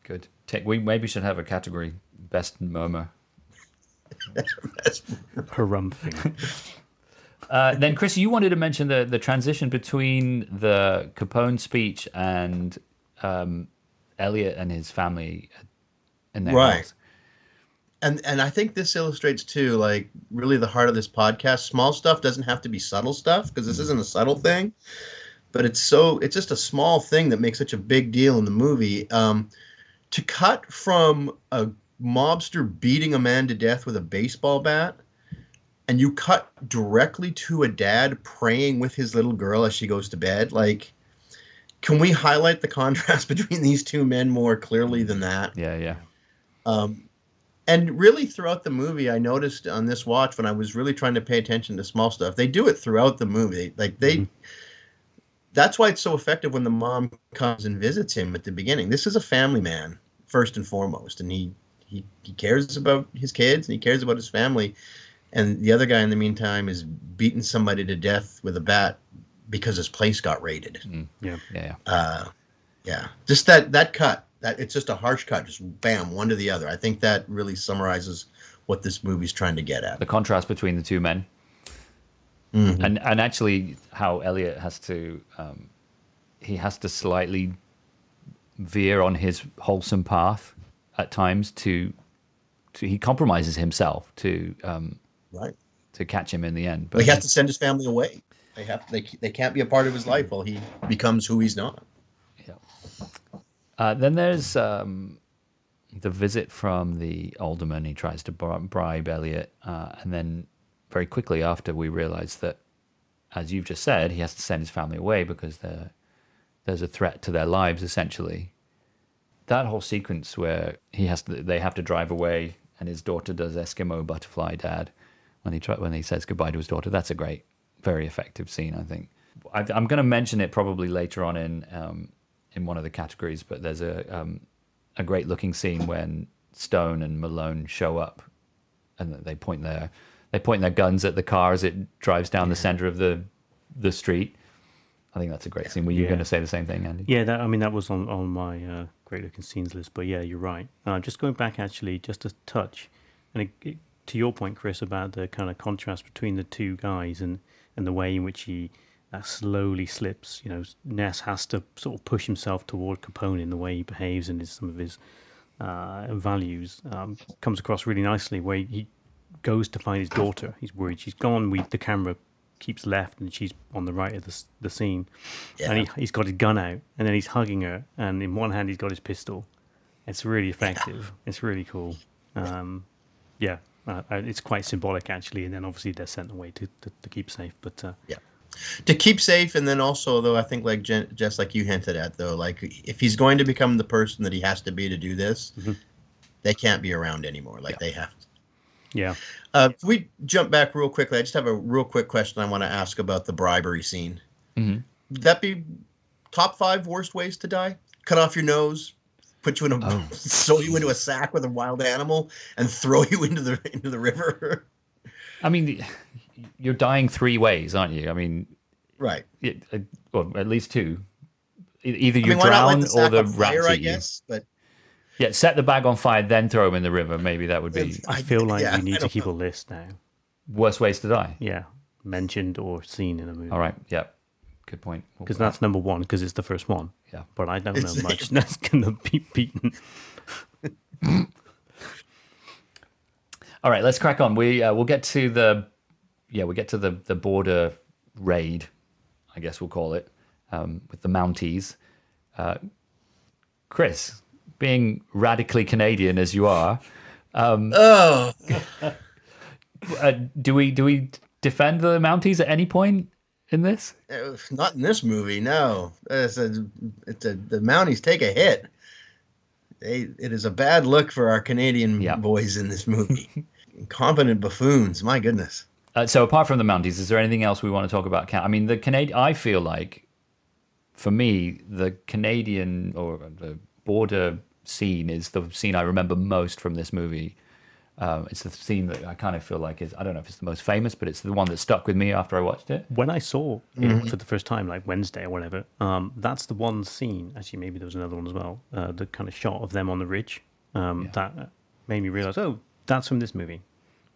Good. We maybe should have a category, best murmur. Harumphing. Then, Chris, you wanted to mention the transition between the Capone speech and Elliot and his family in their house. And I think this illustrates too, like really the heart of this podcast. Small stuff doesn't have to be subtle stuff, because this isn't a subtle thing, but it's just a small thing that makes such a big deal in the movie. To cut from a mobster beating a man to death with a baseball bat, and you cut directly to a dad praying with his little girl as she goes to bed. Like, can we highlight the contrast between these two men more clearly than that? Yeah. And really throughout the movie, I noticed on this watch, when I was really trying to pay attention to small stuff, they do it throughout the movie. That's why it's so effective when the mom comes and visits him at the beginning. This is a family man, first and foremost, and he cares about his kids, and he cares about his family. And the other guy, in the meantime, is beating somebody to death with a bat because his place got raided. Yeah. Just that cut. That it's just a harsh cut, just bam, one to the other. I think that really summarizes what this movie's trying to get at. The contrast between the two men. Mm-hmm. And actually how Elliot has to slightly veer on his wholesome path at times to he compromises himself to catch him in the end. But he has to send his family away. They can't be a part of his life while he becomes who he's not. Yeah. Then there's the visit from the alderman. He tries to bribe Elliot, and then very quickly after, we realize that, as you've just said, he has to send his family away because there's a threat to their lives, essentially. That whole sequence where they have to drive away, and his daughter does Eskimo butterfly dad when he says goodbye to his daughter. That's a great, very effective scene, I think. I'm going to mention it probably later on in one of the categories, but there's a great looking scene when Stone and Malone show up, and they point their guns at the car as it drives down the center of the street. I think that's a great scene. Were you going to say the same thing, Andy? Yeah, that was on my great looking scenes list. But yeah, you're right. Just going back actually, just a touch, and to your point, Chris, about the kind of contrast between the two guys and the way in which he slowly slips. You know, Ness has to sort of push himself toward Capone in the way he behaves and some of his values. Comes across really nicely where he goes to find his daughter. He's worried she's gone. The camera keeps left and she's on the right of the scene, and he's got his gun out and then he's hugging her, and in one hand he's got his pistol. It's really effective. It's really cool. It's quite symbolic actually, and then obviously they're sent away to keep safe, but to keep safe. And then also, though, I think like Jess, like you hinted at, though, like if he's going to become the person that he has to be to do this, they can't be around anymore. Like they have to. Yeah. If we jump back real quickly, I just have a real quick question I want to ask about the bribery scene. Would that be top 5 worst ways to die? Cut off your nose, put you in throw you into a sack with a wild animal, and throw you into the river. I mean, you're dying 3 ways, aren't you? I mean, right. Well, at least 2. Either you drown or the rats eat you. But yeah, set the bag on fire, then throw him in the river. Maybe that would be. I feel like we need to keep a list now. Worst ways to die. Yeah, mentioned or seen in a movie. All right. Yeah. Good point. Because that's number 1, because it's the first one. Yeah. But I don't know much that's going to be beaten. All right, let's crack on. We'll get to the border raid, I guess we'll call it, with the Mounties. Chris, being radically Canadian as you are, do we defend the Mounties at any point in this? Not in this movie, no. The Mounties take a hit. It is a bad look for our Canadian boys in this movie. Incompetent buffoons, my goodness. So apart from the Mounties, is there anything else we want to talk about? I mean, I feel like, for me, the Canadian or the border scene is the scene I remember most from this movie. It's the scene that I kind of feel like I don't know if it's the most famous, but it's the one that stuck with me after I watched it. When I saw it for the first time, like Wednesday or whatever, that's the one scene, actually maybe there was another one as well, the kind of shot of them on the ridge, that made me realize, that's from this movie.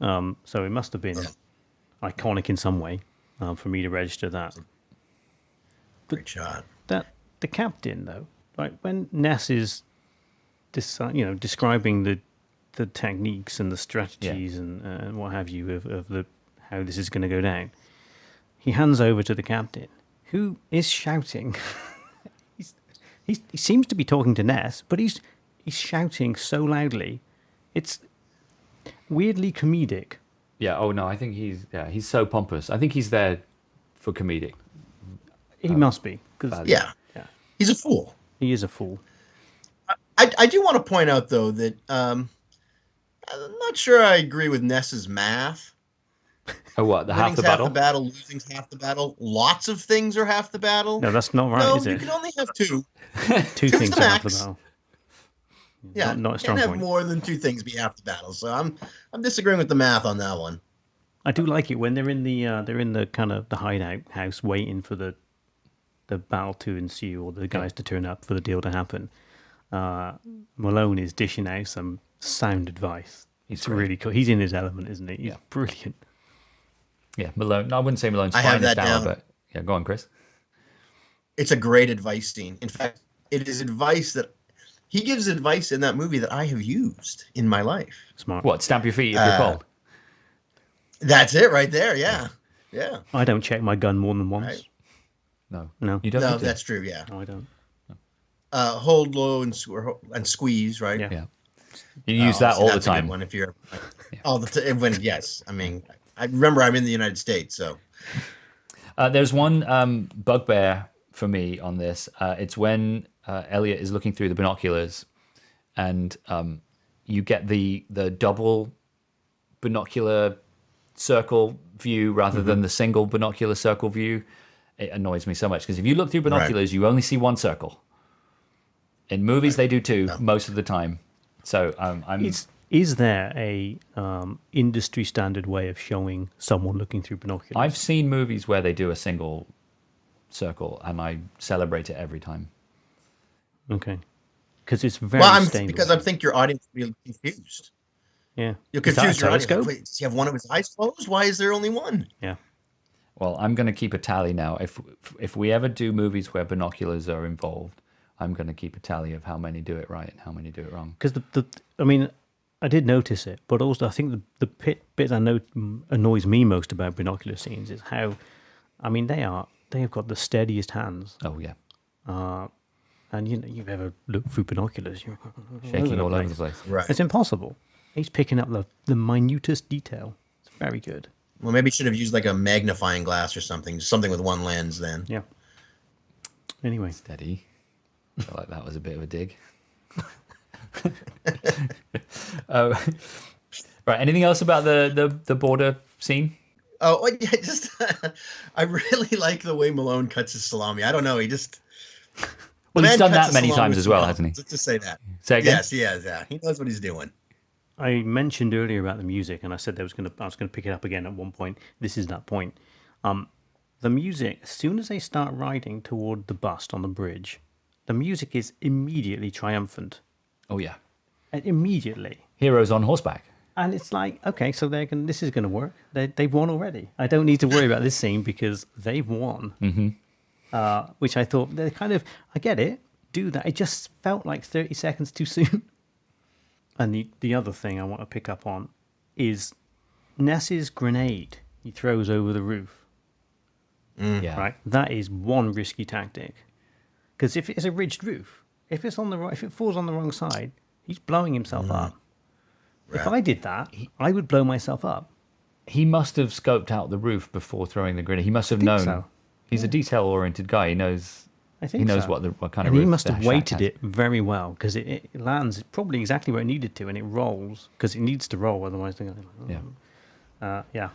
So it must have been iconic in some way for me to register that. Great shot. The captain, though, like when Ness is describing the techniques and the strategies and what have you of how this is going to go down, he hands over to the captain, who is shouting. he seems to be talking to Ness, but he's shouting so loudly, it's weirdly comedic. Yeah. Oh no, I think he's so pompous. I think he's there for comedic. He must be, because he's a fool. He is a fool. I do want to point out, though, that I'm not sure I agree with Ness's math. Oh, what? Half the battle? Losing's half the battle. Lots of things are half the battle. No, that's not right, is it? No, you can only have 2. Two things are half the battle. Yeah, not a strong can't point. have more than 2 things be half the battle. So I'm disagreeing with the math on that one. I do like it when they're in the kind of the hideout house waiting for the battle to ensue or the guys to turn up for the deal to happen. Malone is dishing out some sound advice. It's really cool. He's in his element, isn't he? He's brilliant. Yeah, Malone. No, I wouldn't say Malone's finest hour, but yeah, go on, Chris. It's a great advice scene. In fact, it is advice that he gives advice in that movie that I have used in my life. Smart. What? Stamp your feet if you're cold. That's it right there. Yeah. Yeah. I don't check my gun more than once. Right. No. You don't. No, that's true. Yeah. No, I don't. Hold low and squeeze, right? Yeah. You use that all the that's a good time. one if you're all the time. Yes, I mean, I remember I'm in the United States, so. There's one bugbear for me on this. It's when Elliot is looking through the binoculars, and you get the double binocular circle view rather than the single binocular circle view. It annoys me so much because if you look through binoculars, you only see one circle. In movies, they do two most of the time. So Is there a industry standard way of showing someone looking through binoculars? I've seen movies where they do a single circle, and I celebrate it every time. Okay, because it's very stable. Because I think your audience will be confused. Yeah, You'll confuse your audience. Like, wait, does he have one of his eyes closed? Why is there only one? Yeah. Well, I'm going to keep a tally now. If we ever do movies where binoculars are involved, I'm going to keep a tally of how many do it right and how many do it wrong. Because I mean, I did notice it, but also I think the bit I know annoys me most about binocular scenes is how, I mean, they have got the steadiest hands. Oh yeah. And you've ever looked through binoculars, you're Shaking all over the place. Right. It's impossible. He's picking up the minutest detail. It's very good. Well, maybe should have used like a magnifying glass or something with one lens then. Yeah. Anyway. Steady. I feel like that was a bit of a dig. Right. Anything else about the border scene? Oh, yeah, just I really like the way Malone cuts his salami. I don't know. He just Well, he's done that many times as well, hasn't he? Let's just say that. Say again? Yes, he has. Yeah, he knows what he's doing. I mentioned earlier about the music, and I said I was going to pick it up again at one point. This is that point. The music, as soon as they start riding toward the bust on the bridge, the music is immediately triumphant. Oh yeah. Immediately. Heroes on horseback. And it's like, okay, so this is going to work. They've won already. I don't need to worry about this scene because they've won. Mm-hmm. Which I thought, they're kind of, I get it, do that. It just felt like 30 seconds too soon. And the other thing I want to pick up on is Ness's grenade he throws over the roof. Yeah. Right? That is one risky tactic. Because if it's a ridged roof, if it falls on the wrong side, he's blowing himself up. Right. If I did that, I would blow myself up. He must have scoped out the roof before throwing the grenade. He must have known. So. He's a detail-oriented guy. He knows. I think he knows so. what kind and of. He roof must have the weighted shack it very well because it lands probably exactly where it needed to, and it rolls because it needs to roll. Otherwise, they're going. Yeah.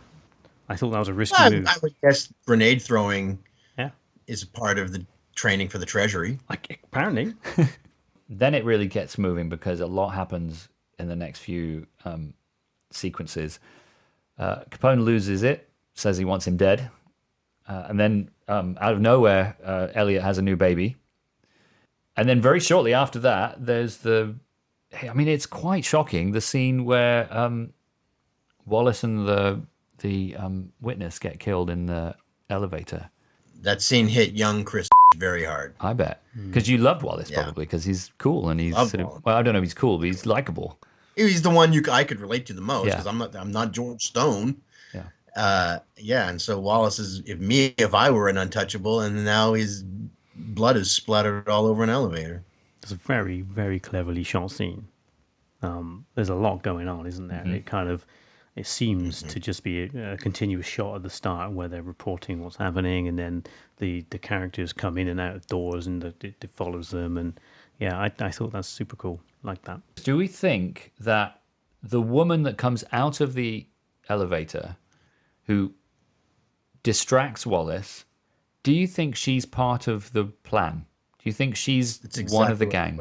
I thought that was a risky move. I would guess grenade throwing. Yeah. Is part of the training for the Treasury. Apparently. Then it really gets moving because a lot happens in the next few sequences. Capone loses it, says he wants him dead. And then out of nowhere, Elliot has a new baby. And then very shortly after that, there's it's quite shocking, the scene where Wallace and the witness get killed in the elevator. That scene hit young Chris very hard. I bet. Because you loved Wallace probably because he's cool and he's sort of, well, I don't know if he's cool, but he's likable. He's the one I could relate to the most because I'm not George Stone. Yeah. And so Wallace is if I were an untouchable, and now his blood is splattered all over an elevator. It's a very, very cleverly shot scene. There's a lot going on, isn't there? Mm-hmm. It seems to just be a continuous shot at the start where they're reporting what's happening, and then the characters come in and out of doors, and it follows them. And I thought that's super cool, like that. Do we think that the woman that comes out of the elevator, who distracts Wallace, do you think she's part of the plan? Do you think she's one of the gang?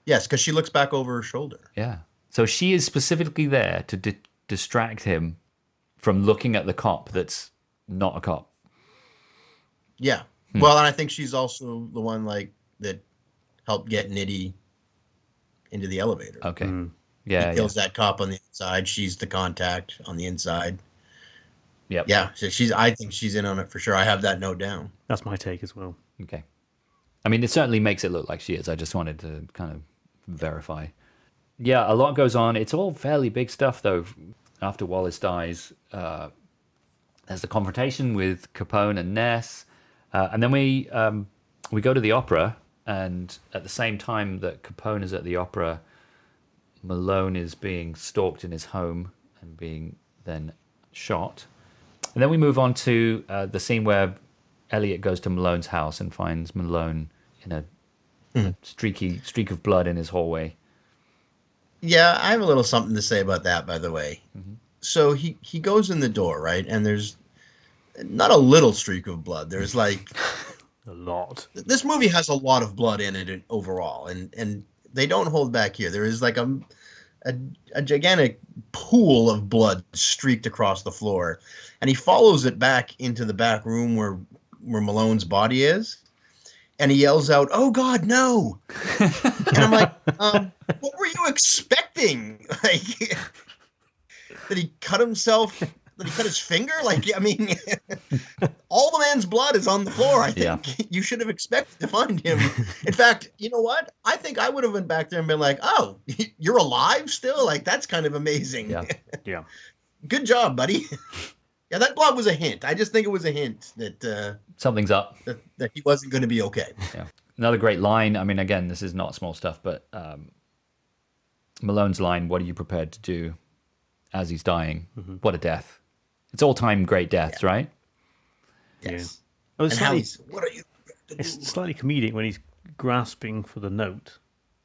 Yes, because she looks back over her shoulder. Yeah. So she is specifically there to distract him from looking at the cop that's not a cop. Yeah. Well, and I think she's also the one that helped get Nitty into the elevator. Okay. Yeah. He kills that cop on the inside. She's the contact on the inside. Yep. Yeah. So I think she's in on it for sure. I have that note down. That's my take as well. Okay. I mean, it certainly makes it look like she is. I just wanted to kind of verify. Yeah, a lot goes on. It's all fairly big stuff, though. After Wallace dies, there's the confrontation with Capone and Ness, and then we go to the opera. And at the same time that Capone is at the opera, Malone is being stalked in his home and being then shot. And then we move on to the scene where Elliot goes to Malone's house and finds Malone in a streak of blood in his hallway. Yeah, I have a little something to say about that, by the way. Mm-hmm. So he goes in the door, right? And there's not a little streak of blood. There's like A lot. this movie has a lot of blood in it overall, and they don't hold back here. There is like a gigantic pool of blood streaked across the floor, and he follows it back into the back room where Malone's body is, and he yells out, "Oh God, no!" And I'm like, what were you expecting? Like, did he cut himself? Did he cut his finger? Like, I mean, all the man's blood is on the floor. I think you should have expected to find him. In fact, you know what? I think I would have went back there and been like, "Oh, you're alive still? Like, that's kind of amazing." Yeah. Yeah. Good job, buddy. Yeah, that blood was a hint. I just think it was a hint that Something's up. that he wasn't going to be okay. Yeah. Another great line. I mean, again, this is not small stuff, but Malone's line, "What are you prepared to do?" as he's dying. Mm-hmm. What a death. It's all-time great deaths, right? Yes. Yeah. And how he's, what are you? It's slightly comedic when he's grasping for the note,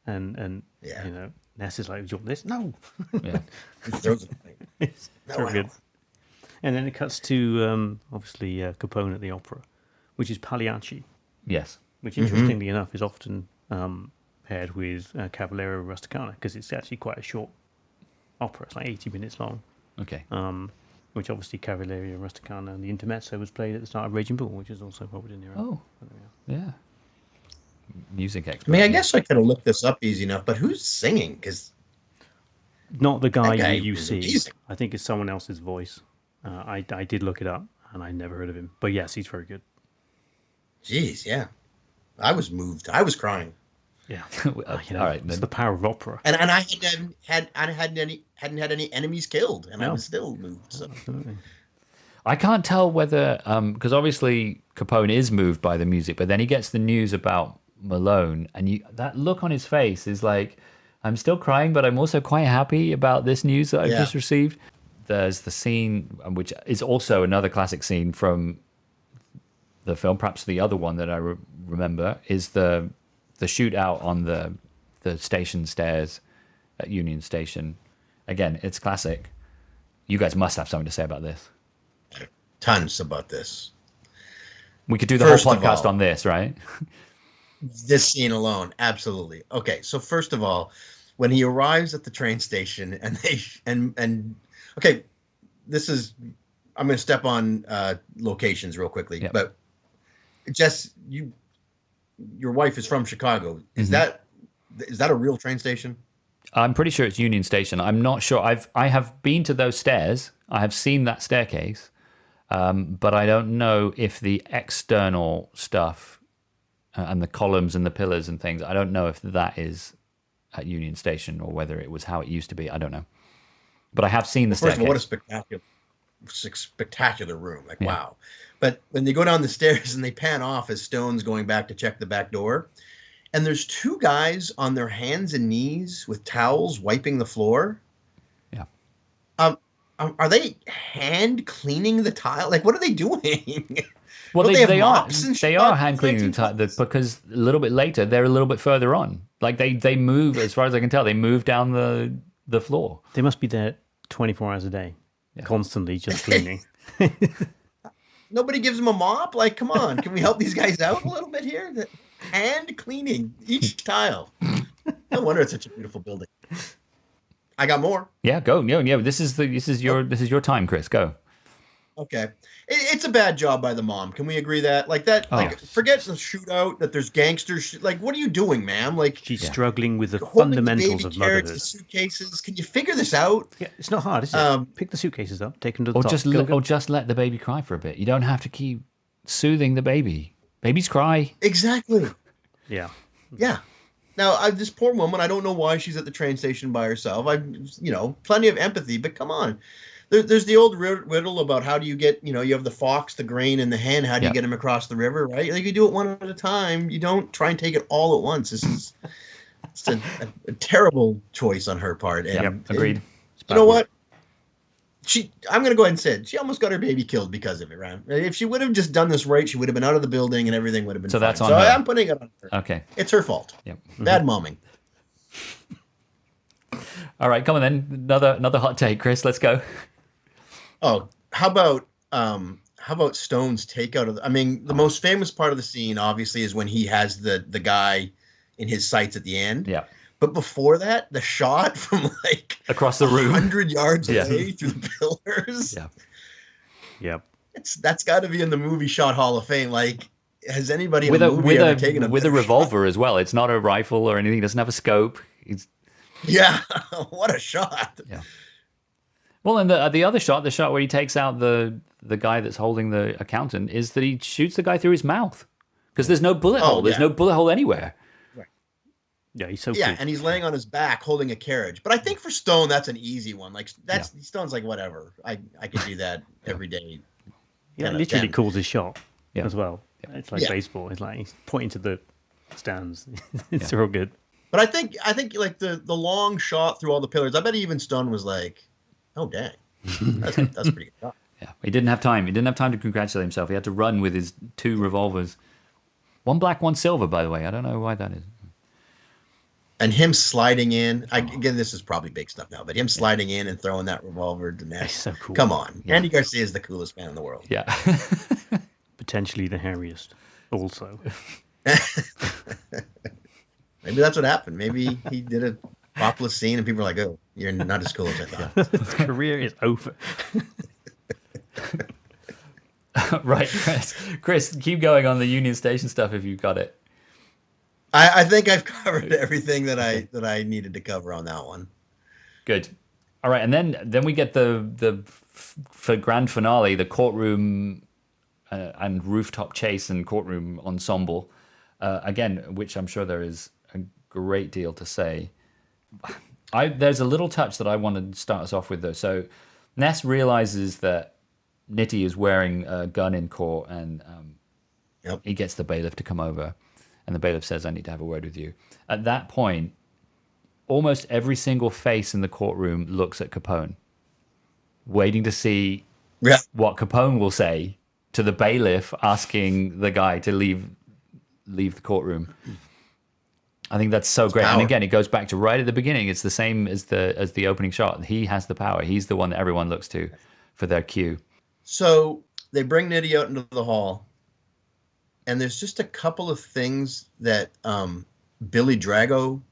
and Yeah. you know, Ness is like, "Do you want this?" No. Yeah. He throws it away. It's No, very I good. don't. And then it cuts to obviously Capone at the opera, which is Pagliacci, Yes. which interestingly enough is often paired with Cavalleria Rusticana because it's actually quite a short opera. It's like 80 minutes long. Okay. Which obviously Cavalleria Rusticana and the Intermezzo was played at the start of Raging Bull, which is also Robert De Niro. Oh. Yeah. Music expert. I mean, I guess I could have looked this up easy enough, but who's singing? Because Not the guy, That guy you was see. amazing. I think it's someone else's voice. I did look it up, and I never heard of him. But yes, he's very good. geez, yeah, I was moved. I was crying, Yeah. All right. It's Then. the power of opera. and I hadn't had any enemies killed, and I No. was still moved. So. Absolutely. I can't tell whether, because obviously Capone is moved by the music, but then he gets the news about Malone, and that look on his face is like, I'm still crying, but I'm also quite happy about this news that I've Yeah. just received. There's the scene, which is also another classic scene from the film, perhaps the other one that I remember, is the shootout on the station stairs at Union Station. Again, it's classic. You guys must have something to say about this. Tons about this. We could do the First whole of podcast all- on this, right? This scene alone, absolutely. Okay, so first of all, when he arrives at the train station and okay, this is, I'm going to step on locations real quickly, Yep. but Jess, your wife is from Chicago. Is that a real train station? I'm pretty sure it's Union Station. I'm not sure. I have been to those stairs. I have seen that staircase, but I don't know if the external stuff and the columns and the pillars and things, I don't know if that is at Union Station or whether it was how it used to be. I don't know. But I have seen the First of all, staircase. what a spectacular room! Like wow. But when they go down the stairs and they pan off as Stone's going back to check the back door, and there's two guys on their hands and knees with towels wiping the floor. Yeah. Are they hand cleaning the tile? Like, what are they doing? Well, Don't they have are mops and they shit are on hand cleaning the 1920s? because a little bit later they're a little bit further on. Like they move, as far as I can tell, they move down the floor. They must be there 24 hours a day, constantly just cleaning. Nobody gives them a mop? Like, come on, can we help these guys out a little bit here? Hand cleaning each tile. No wonder it's such a beautiful building. I got more. Yeah, go. Yeah. This is your time, Chris. Go. Okay. It's a bad job by the mom. Can we agree that? Like that, Oh. like forget the shootout, that there's gangsters. Like, what are you doing, ma'am? Like, She's struggling with the holding the fundamentals baby of carrots motherhood. and suitcases. Can you figure this out? Yeah, it's not hard, is it? Um, Pick the suitcases up, take them to the Or top. just let the baby cry for a bit. You don't have to keep soothing the baby. Babies cry. Exactly. Yeah. Yeah. Now, this poor woman, I don't know why she's at the train station by herself. Plenty of empathy, but come on. There's the old riddle about how do you get, you have the fox, the grain, and the hen. How do you get them across the river, right? Like, you do it one at a time. You don't try and take it all at once. This is it's a terrible choice on her part. And, Yep, agreed. You know what? I'm going to go ahead and say it. She almost got her baby killed because of it, right? If she would have just done this right, she would have been out of the building and everything would have been So fine. that's on her. I'm putting it on her. Okay. It's her fault. Yep. Bad momming. All right, come on then. Another hot take, Chris. Let's go. Oh, how about Stone's takeout of? I mean, the most famous part of the scene, obviously, is when he has the guy in his sights at the end. Yeah. But before that, the shot from like Across the room, 100 yards away through the pillars. Yeah. Yep. That's got to be in the movie shot Hall of Fame. Like, has anybody in a movie ever taken a with a revolver as well? It's not a rifle or anything. It doesn't have a scope. Yeah, what a shot. Yeah. Well, and the other shot, the shot where he takes out the guy that's holding the accountant, is that he shoots the guy through his mouth because there's no bullet hole. There's no bullet hole anywhere. Yeah, he's so yeah, cool. And he's laying on his back holding a carriage. But I think for Stone, that's an easy one. Like Stone's like, whatever. I could do that every day. Yeah, literally calls his shot as well. It's like baseball. It's like he's pointing to the stands. It's real good. But I think like the long shot through all the pillars. I bet even Stone was like, "Oh dang, that's a pretty good shot." Yeah, he didn't have time. He didn't have time to congratulate himself. He had to run with his 2 revolvers, one black, one silver. By the way, I don't know why that is. And him sliding in, again, this is probably big stuff now, but him sliding in and throwing that revolver to Ness. So cool. Come on. Yeah. Andy Garcia is the coolest man in the world. Yeah. Potentially the hairiest also. Maybe that's what happened. Maybe he did a topless scene and people were like, oh, you're not as cool as I thought. His career is over. Right, Chris, keep going on the Union Station stuff if you've got it. I think I've covered everything that I needed to cover on that one. Good. All right, and then we get the for grand finale, the courtroom and rooftop chase and courtroom ensemble. Again, which I'm sure there is a great deal to say. There's a little touch that I want to start us off with, though. So Ness realizes that Nitti is wearing a gun in court, and he gets the bailiff to come over. And the bailiff says, I need to have a word with you. At that point, almost every single face in the courtroom looks at Capone, waiting to see what Capone will say to the bailiff asking the guy to leave the courtroom. I think that's so great. And again, it goes back to right at the beginning. It's the same as the opening shot. He has the power. He's the one that everyone looks to for their cue. So they bring Nitti out into the hall. And there's just a couple of things that Billy Drago,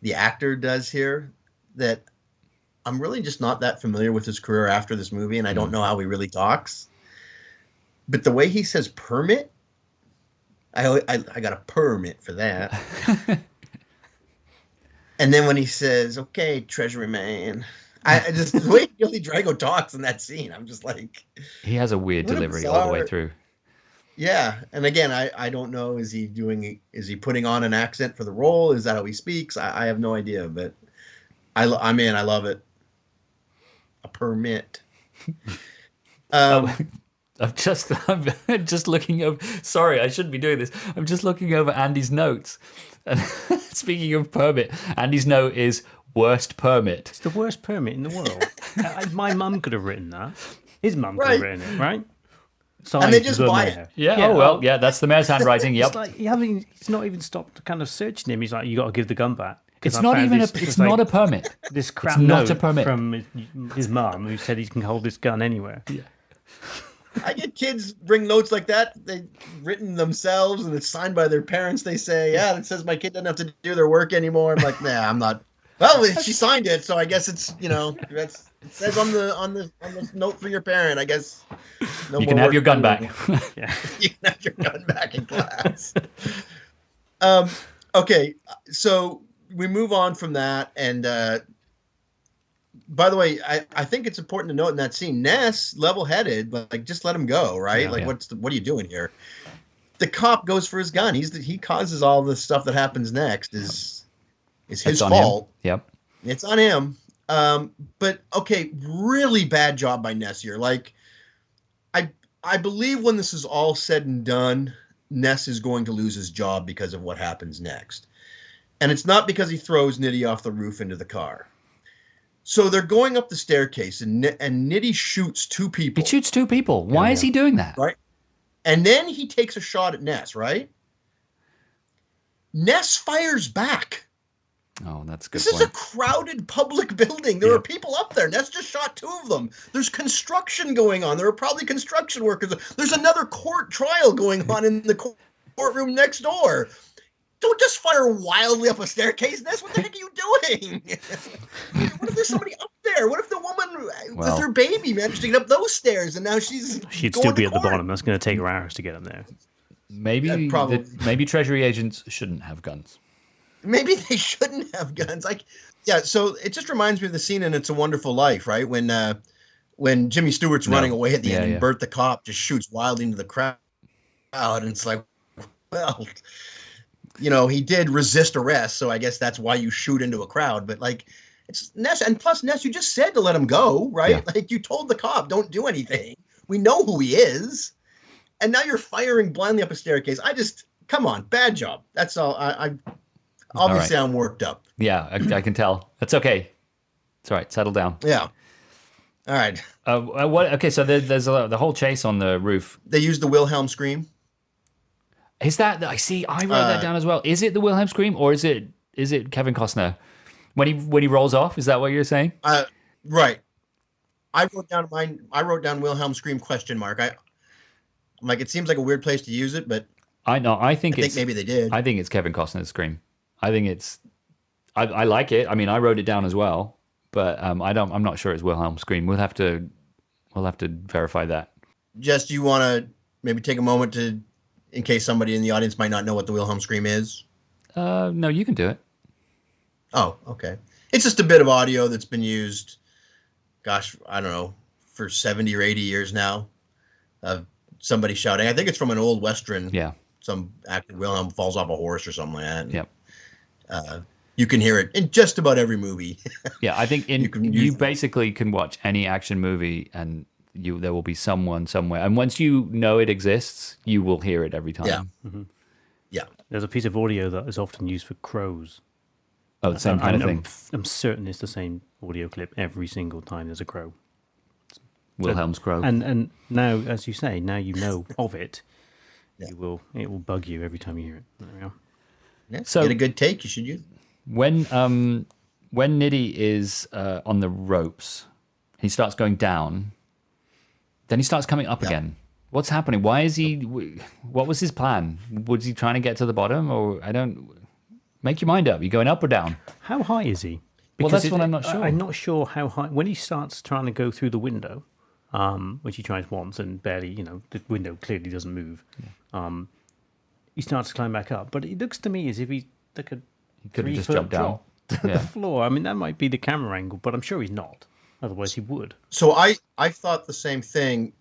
the actor, does here that I'm really just not that familiar with his career after this movie, and I don't know how he really talks. But the way he says permit, I got a permit for that. And then when he says, okay, Treasury man, I just the way Billy Drago talks in that scene, I'm just like... He has a weird delivery all the way through. Yeah, and again, I don't know. Is he putting on an accent for the role? Is that how he speaks? I have no idea, but I'm in. I love it. A permit. I'm just looking over. Sorry, I shouldn't be doing this. I'm just looking over Andy's notes. And speaking of permit, Andy's note is worst permit. It's the worst permit in the world. My mum could have written that. His mum could have written it, right? Signed and they just buy it. Yeah. Oh well. Yeah, that's the mayor's handwriting. Yep. It's like he's not even stopped kind of searching him. He's like, you got to give the gun back. It's not even it's not a permit. This crap it's not note a permit from his mum who said he can hold this gun anywhere. Yeah. I get kids bring notes like that. They've written themselves and it's signed by their parents. They say, yeah, it says my kid doesn't have to do their work anymore. I'm like, nah, I'm not. Well, she signed it, so I guess it's that's. It says on the note for your parent, I guess. You can have your gun back. Yeah. You can have your gun back in class. Okay, so we move on from that, and by the way, I think it's important to note in that scene, Ness, level-headed, like just let him go, right? Yeah, what are you doing here? The cop goes for his gun. He causes all the stuff that happens next. Is his fault? Yep, it's on him. But okay, really bad job by Ness here. Like, I believe when this is all said and done, Ness is going to lose his job because of what happens next. And it's not because he throws Nitti off the roof into the car. So they're going up the staircase, and Nitti shoots 2 people. He shoots 2 people. Why is he doing that? Right. And then he takes a shot at Ness, right? Ness fires back. Oh, that's a good This point. is a crowded public building. There are people up there. Ness just shot 2 of them. There's construction going on. There are probably construction workers. There's another court trial going on in the courtroom next door. Don't just fire wildly up a staircase, Ness. What the heck are you doing? What if there's somebody up there? What if the woman with her baby managed to get up those stairs and now she'd still be at the bottom. That's going to take her hours to get them there. Maybe maybe Treasury agents shouldn't have guns. Maybe they shouldn't have guns. So it just reminds me of the scene in It's a Wonderful Life, right? When Jimmy Stewart's running away at the end and Bert the cop just shoots wildly into the crowd, and it's like, well, he did resist arrest, so I guess that's why you shoot into a crowd. But it's Ness, and plus Ness, you just said to let him go, right? Yeah. You told the cop, don't do anything. We know who he is, and now you're firing blindly up a staircase. Come on, bad job. That's all. Obviously, I'm worked up. Yeah, I can tell. That's okay. It's all right. Settle down. Yeah. All right. Okay, so there's the whole chase on the roof. They use the Wilhelm scream. Is that? I see. I wrote that down as well. Is it the Wilhelm scream or is it Kevin Costner when he rolls off? Is that what you're saying? Right. I wrote down Wilhelm scream question mark. I'm like, it seems like a weird place to use it, but I think maybe they did. I think it's Kevin Costner's scream. I think it's. I like it. I mean, I wrote it down as well, but I'm not sure it's Wilhelm scream. We'll have to verify that. Jess, do you want to maybe take a moment in case somebody in the audience might not know what the Wilhelm scream is? No, you can do it. Oh, okay. It's just a bit of audio that's been used, gosh, I don't know, for 70 or 80 years now. Somebody shouting. I think it's from an old Western. Yeah. Some actor Wilhelm falls off a horse or something like that. Yep. You can hear it in just about every movie. Yeah, I think you basically can watch any action movie and there will be someone somewhere. And once you know it exists, you will hear it every time. Yeah. Mm-hmm. Yeah. There's a piece of audio that is often used for crows. Oh, the same kind of thing. I'm certain it's the same audio clip every single time there's a crow. Wilhelm's crow. And now, as you say, now you know of it. Yeah. It will bug you every time you hear it. There we go. Yeah, so get a good take. You should use. When Niddy is on the ropes, he starts going down. Then he starts coming up again. What's happening? Why is he? What was his plan? Was he trying to get to the bottom, or I don't? Make your mind up. You going up or down? How high is he? Because that's what I'm not sure. I'm not sure how high. When he starts trying to go through the window, which he tries once and barely, the window clearly doesn't move. Yeah. He starts to climb back up, but it looks to me as if he could have just jumped down to the floor. I mean, that might be the camera angle, but I'm sure he's not. Otherwise, he would. So I thought the same thing.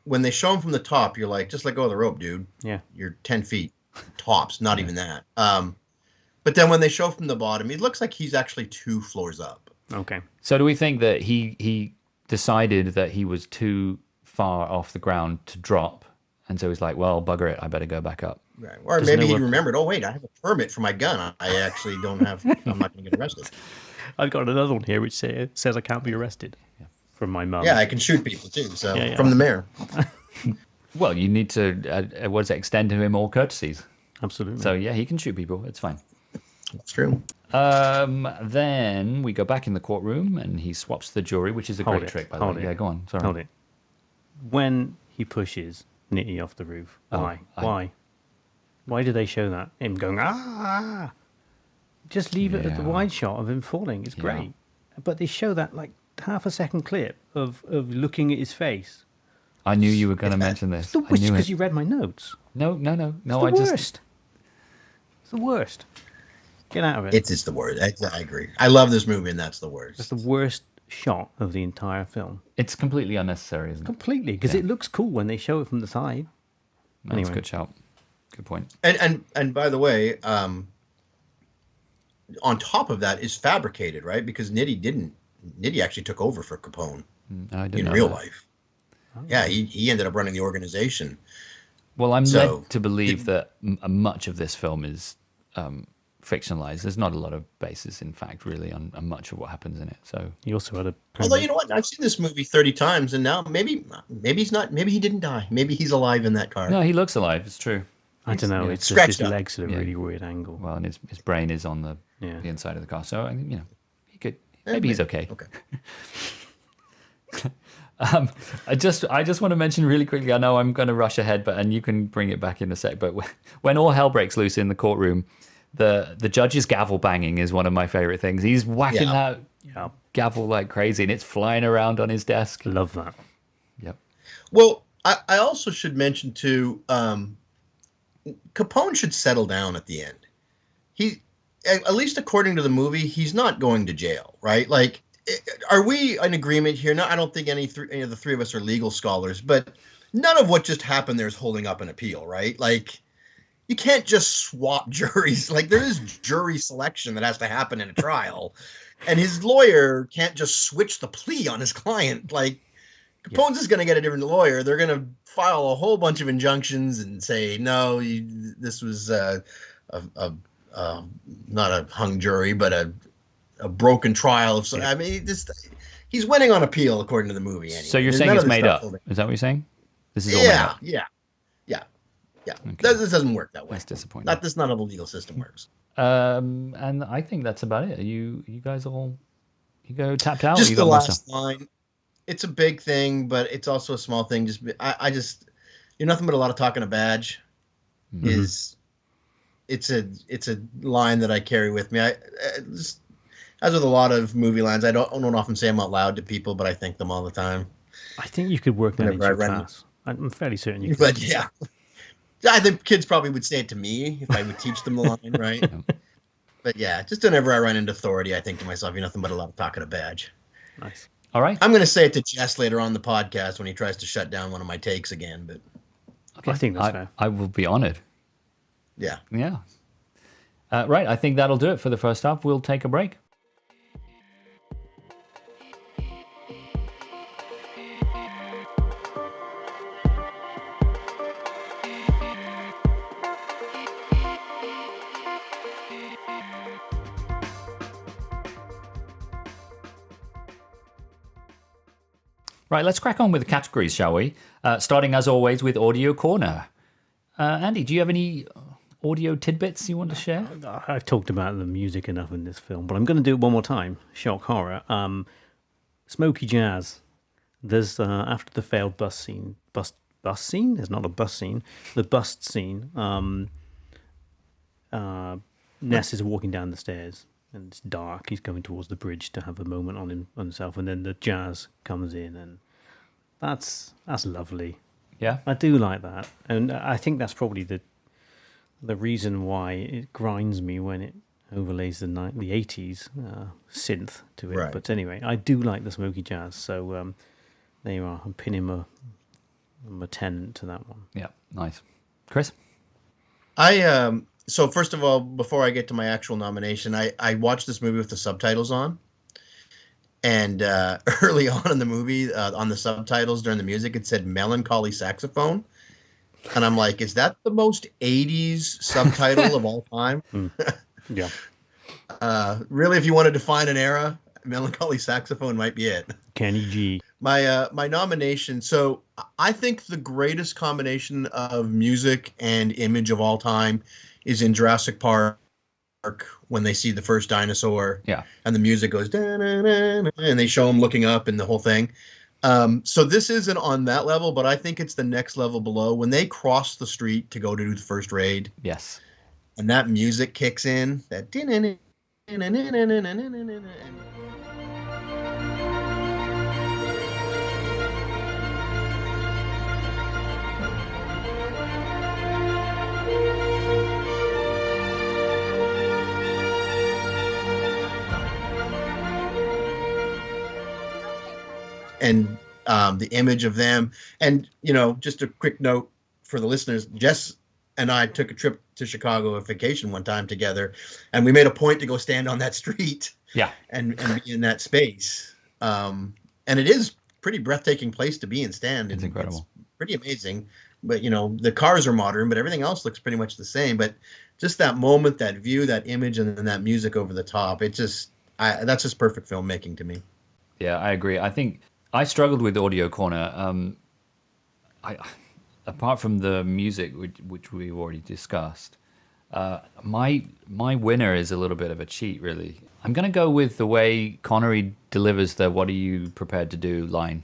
When they show him from the top, you're like, just let go of the rope, dude. Yeah. You're 10 feet tops, not even that. But then when they show from the bottom, it looks like he's actually 2 floors up. Okay. So do we think that he decided that he was too far off the ground to drop, and so he's like, well, bugger it, I better go back up? Right. Or maybe he remembered, oh, wait, I have a permit for my gun. I actually don't have, I'm not going to get arrested. I've got another one here which says I can't be arrested from my mum. Yeah, I can shoot people too, so from the mayor. Well, you need to, extend to him all courtesies. Absolutely. So, yeah, he can shoot people. It's fine. That's true. Then we go back in the courtroom and he swaps the jury, which is a great trick, by the way. Yeah, go on. Sorry. Hold it. When he pushes Nitty off the roof, why? Why? Why do they show that? Him going, ah! Just leave it at the wide shot of him falling. It's great. But they show that like half a second clip of looking at his face. I knew you were going to mention this. It's the worst because you read my notes. No. It's the worst. It's the worst. Get out of it. It's the worst. I agree. I love this movie, and that's the worst. It's the worst shot of the entire film. It's completely unnecessary, isn't it? Completely, because it looks cool when they show it from the side. That's a good shout. Good point. And by the way, on top of that is fabricated, right? Because Nitty actually took over for Capone in real life. Oh. Yeah, he ended up running the organization. Well, I'm led to believe that much of this film is fictionalized. There's not a lot of basis, in fact, really, on much of what happens in it. So he also had although you know what, I've seen this movie 30 times, and now maybe he's not. Maybe he didn't die. Maybe he's alive in that car. No, he looks alive. It's true. I don't know. It's just scratched his up. legs at a really weird angle. Well, and his brain is on the inside of the car. So, he could, maybe he's okay. Okay. I just want to mention really quickly, I know I'm going to rush ahead, and you can bring it back in a sec, but when all hell breaks loose in the courtroom, the judge's gavel banging is one of my favorite things. He's whacking that gavel like crazy, and it's flying around on his desk. Love that. Yep. Well, I also should mention too, Capone should settle down at the end. He, at least according to the movie, he's not going to jail, right? Like, are we in agreement here? No, I don't think any of the three of us are legal scholars, but none of what just happened there is holding up an appeal, right? Like, you can't just swap juries. Like, there is jury selection that has to happen in a trial, and his lawyer can't just switch the plea on his client. Like, Capone's is going to get a different lawyer. They're going to file a whole bunch of injunctions and say, no, this was not a hung jury, but a broken trial. So I mean, he's winning on appeal according to the movie. Anyway. So you're saying it's made up? Is that what you're saying? This is all made up? Yeah. Okay. This doesn't work that way. That's disappointing. That's not how the legal system works. And I think that's about it. You guys all go tapped out. Just you the got last line. It's a big thing, but it's also a small thing. I just you're nothing but a lot of talking a badge. Mm-hmm. It's a line that I carry with me. Just, as with a lot of movie lines, I don't often say them out loud to people, but I think them all the time. I think you could work that into your class. I'm fairly certain you could. But yeah, I think kids probably would say it to me if I would teach them the line, right? But yeah, just whenever I run into authority, I think to myself, you're nothing but a lot of talking a badge. Nice. All right. I'm going to say it to Jess later on the podcast when he tries to shut down one of my takes again. But okay. I think that's fair. I will be honored. Yeah. Yeah. Right. I think that'll do it for the first half. We'll take a break. Right, let's crack on with the categories, shall we? Starting, as always, with Audio Corner. Andy, do you have any audio tidbits you want to share? I've talked about the music enough in this film, but I'm going to do it one more time. Shock horror. Smoky jazz. There's, after the failed bus scene... Bus scene? There's not a bus scene. The bust scene. Ness is walking down the stairs, and it's dark. He's going towards the bridge to have a moment on himself, and then the jazz comes in, and that's lovely. Yeah, I do like that, and I think that's probably the reason why it grinds me when it overlays the 80s synth to it. Right. But anyway, I do like the smoky jazz, so there you are. I'm pinning I'm a tenant to that one. Yeah, nice. Chris? So first of all, before I get to my actual nomination, I watched this movie with the subtitles on. And early on in the movie, on the subtitles during the music, it said melancholy saxophone. And I'm like, is that the most 80s subtitle of all time? Yeah. Really, if you want to define an era, melancholy saxophone might be it. Kenny G. My nomination. So I think the greatest combination of music and image of all time is in Jurassic Park when they see the first dinosaur. Yeah. And the music goes and they show him looking up and the whole thing. So this isn't on that level, but I think it's the next level below when they cross the street to go to do the first raid. Yes. And that music kicks in. That and the image of them. And, just a quick note for the listeners, Jess and I took a trip to Chicago on vacation one time together, and we made a point to go stand on that street and be in that space. And it is pretty breathtaking place to be and stand. It's incredible. It's pretty amazing. But, the cars are modern, but everything else looks pretty much the same. But just that moment, that view, that image, and then that music over the top, that's just perfect filmmaking to me. Yeah, I agree. I think I struggled with Audio Corner. apart from the music, which we've already discussed, my winner is a little bit of a cheat, really. I'm going to go with the way Connery delivers the "What are you prepared to do?" line.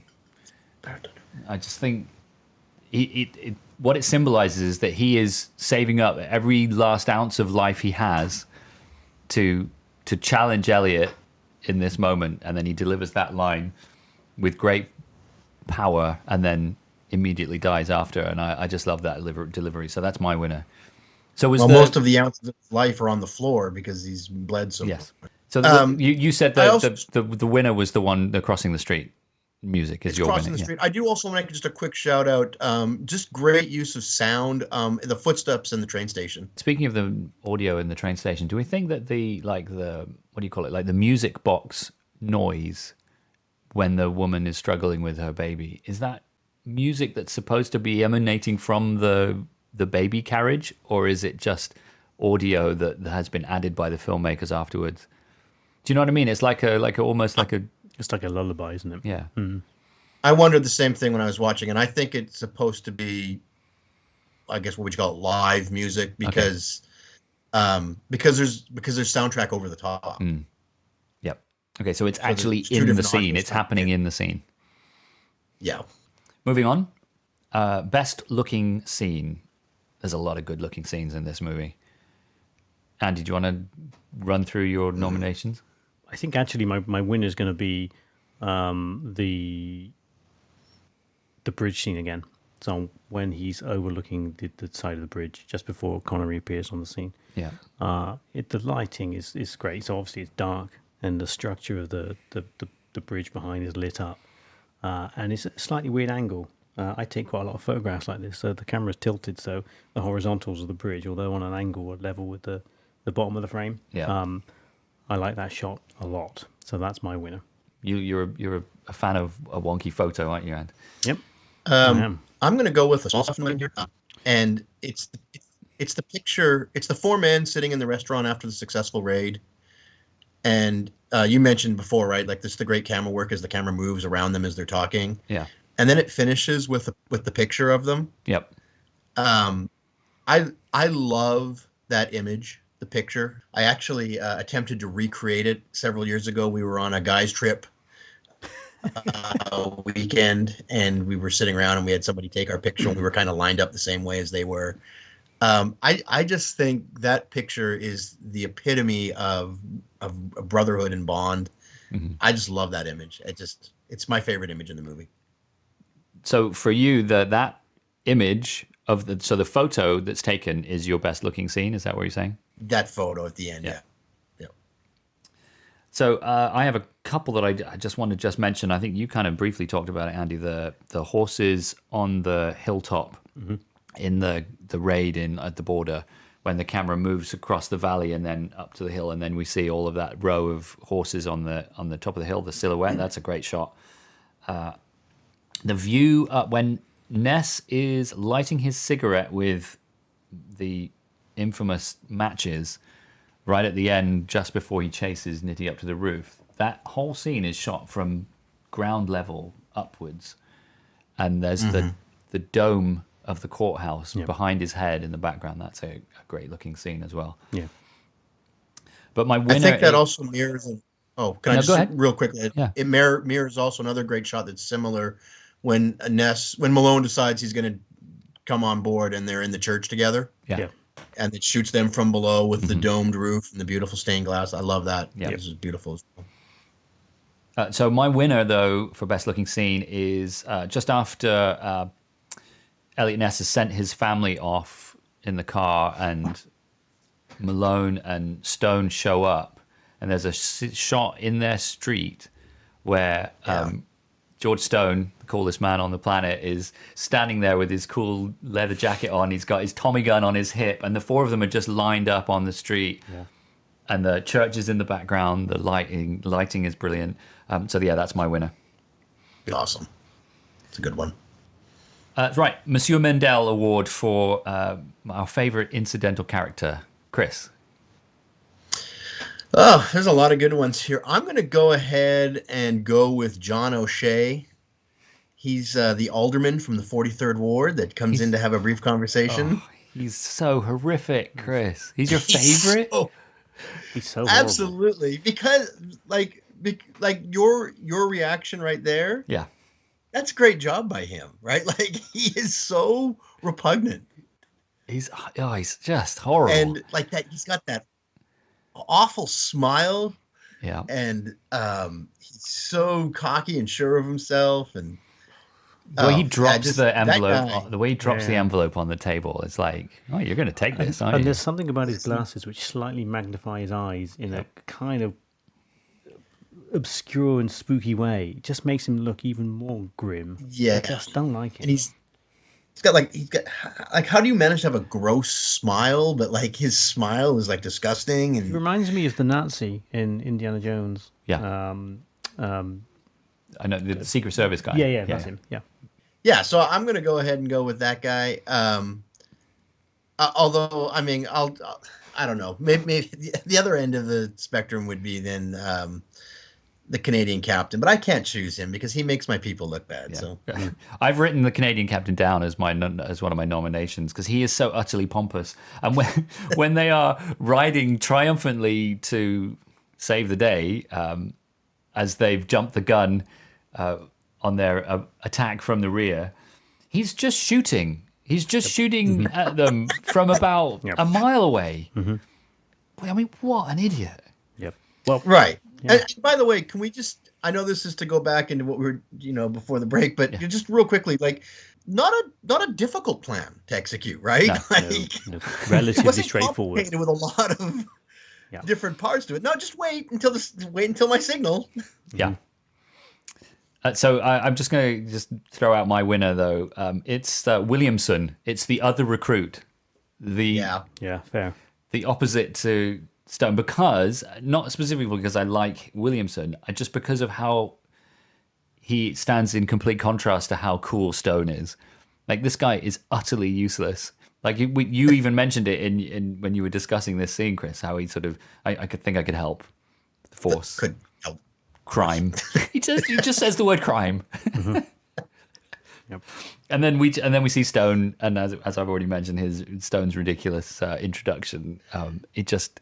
I just think what it symbolizes is that he is saving up every last ounce of life he has to challenge Elliot in this moment, and then he delivers that line with great power, and then immediately dies after. And I just love that delivery. So that's my winner. So most of the ounces of life are on the floor because he's bled so much. So you said that the winner was the one, the crossing the street music is your winner. Crossing the street. I do also make just a quick shout out. Just great use of sound. The footsteps in the train station. Speaking of the audio in the train station, do we think that the what do you call it? Like the music box noise when the woman is struggling with her baby, is that music that's supposed to be emanating from the baby carriage, or is it just audio that has been added by the filmmakers afterwards? Do you know what I mean? It's almost like a It's like a lullaby, isn't it? Yeah. Mm. I wondered the same thing when I was watching, and I think it's supposed to be, I guess, what would you call it, live music, because there's soundtrack over the top. Mm. Yep. Okay, so it's actually in the scene. It's happening in the scene. Yeah. Moving on. Best looking scene. There's a lot of good looking scenes in this movie. Andy, do you want to run through your nominations? I think actually my winner is going to be the bridge scene again. So when he's overlooking the side of the bridge just before Connery appears on the scene. Yeah. The lighting is great. So obviously it's dark, and the structure of the bridge behind is lit up, and it's a slightly weird angle. I take quite a lot of photographs like this. So the camera's tilted, so the horizontals of the bridge, although on an angle, are level with the bottom of the frame. Yeah. I like that shot a lot, so that's my winner. You're a fan of a wonky photo, aren't you, Ant? Yep. I'm going to go with a soft one here, and it's the picture. It's the four men sitting in the restaurant after the successful raid, and you mentioned before, right? Like this, the great camera work as the camera moves around them as they're talking. Yeah. And then it finishes with the picture of them. Yep. I love that image. The picture. I actually attempted to recreate it several years ago. We were on a guys trip weekend, and we were sitting around and we had somebody take our picture, and we were kind of lined up the same way as they were. I just think that picture is the epitome of brotherhood and bond. Mm-hmm. I just love that image. It's my favorite image in the movie. So for you, that image of the photo that's taken is your best looking scene. Is that what you're saying? That photo at the end, yeah. So I have a couple that I just want to mention. I think you kind of briefly talked about it, Andy. The horses on the hilltop in the raid at the border, when the camera moves across the valley and then up to the hill, and then we see all of that row of horses on the top of the hill, the silhouette. That's a great shot. The view when Ness is lighting his cigarette with the infamous matches right at the end, just before he chases Nitty up to the roof. That whole scene is shot from ground level upwards, and there's the dome of the courthouse behind his head in the background. That's a great looking scene as well. Yeah. But my winner, I think that also mirrors. Can I just go ahead real quickly? Yeah. It mirrors also another great shot that's similar when Malone decides he's going to come on board and they're in the church together. Yeah. And it shoots them from below with the domed roof and the beautiful stained glass. I love that. Yeah. This is beautiful. So my winner, though, for best looking scene is just after Elliot Ness has sent his family off in the car, and Malone and Stone show up, and there's a shot in their street where George Stone, the coolest man on the planet, is standing there with his cool leather jacket on. He's got his Tommy gun on his hip, and the four of them are just lined up on the street. Yeah. And the church is in the background. The lighting is brilliant. So that's my winner. Awesome. It's a good one. Right, Monsieur Mendel Award for our favorite incidental character, Chris. Oh, there's a lot of good ones here. I'm going to go ahead and go with John O'Shea. He's the alderman from the 43rd Ward that comes in to have a brief conversation. Oh, he's so horrific, Chris. He's your favorite? He's so horrible. Absolutely, because like your reaction right there. Yeah, that's a great job by him, right? Like he is so repugnant. He's just horrible, and like that, he's got that awful smile. Yeah, and he's so cocky and sure of himself, and the way he drops the envelope, the way he drops the envelope on the table, it's like, oh, you're going to take this, aren't you? And there's something about his glasses which slightly magnify his eyes in a kind of obscure and spooky way. It just makes him look even more grim. Yeah, I just don't like it. And he's got how do you manage to have a gross smile, but like his smile is like disgusting? And it reminds me of the Nazi in Indiana Jones. Yeah. I know the Secret Service guy. Yeah, that's him. Yeah, so I'm going to go ahead and go with that guy. Although, I mean, I don't know. Maybe the other end of the spectrum would be then the Canadian captain, but I can't choose him because he makes my people look bad. Yeah. So I've written the Canadian captain down as one of my nominations because he is so utterly pompous. And when they are riding triumphantly to save the day, as they've jumped the gun on their attack from the rear, he's just shooting. He's just shooting at them from about a mile away. Mm-hmm. I mean, what an idiot. Yep. Well, right. Yeah. And by the way, can we just, I know this is to go back into what we were, before the break, but just real quickly, like, not a difficult plan to execute, right? No, relatively straightforward. With a lot of different parts to it. No, just wait until my signal. Yeah. So I'm just going to throw out my winner, though. It's Williamson. It's the other recruit. Fair. The opposite to Stone, because not specifically because I like Williamson, just because of how he stands in complete contrast to how cool Stone is. Like, this guy is utterly useless. Like you even mentioned it in when you were discussing this scene, Chris, how he sort of I could help the Force. Could help crime. he just says the word crime. Mm-hmm. Yep. And then we see Stone, and as I've already mentioned, his Stone's ridiculous introduction. It just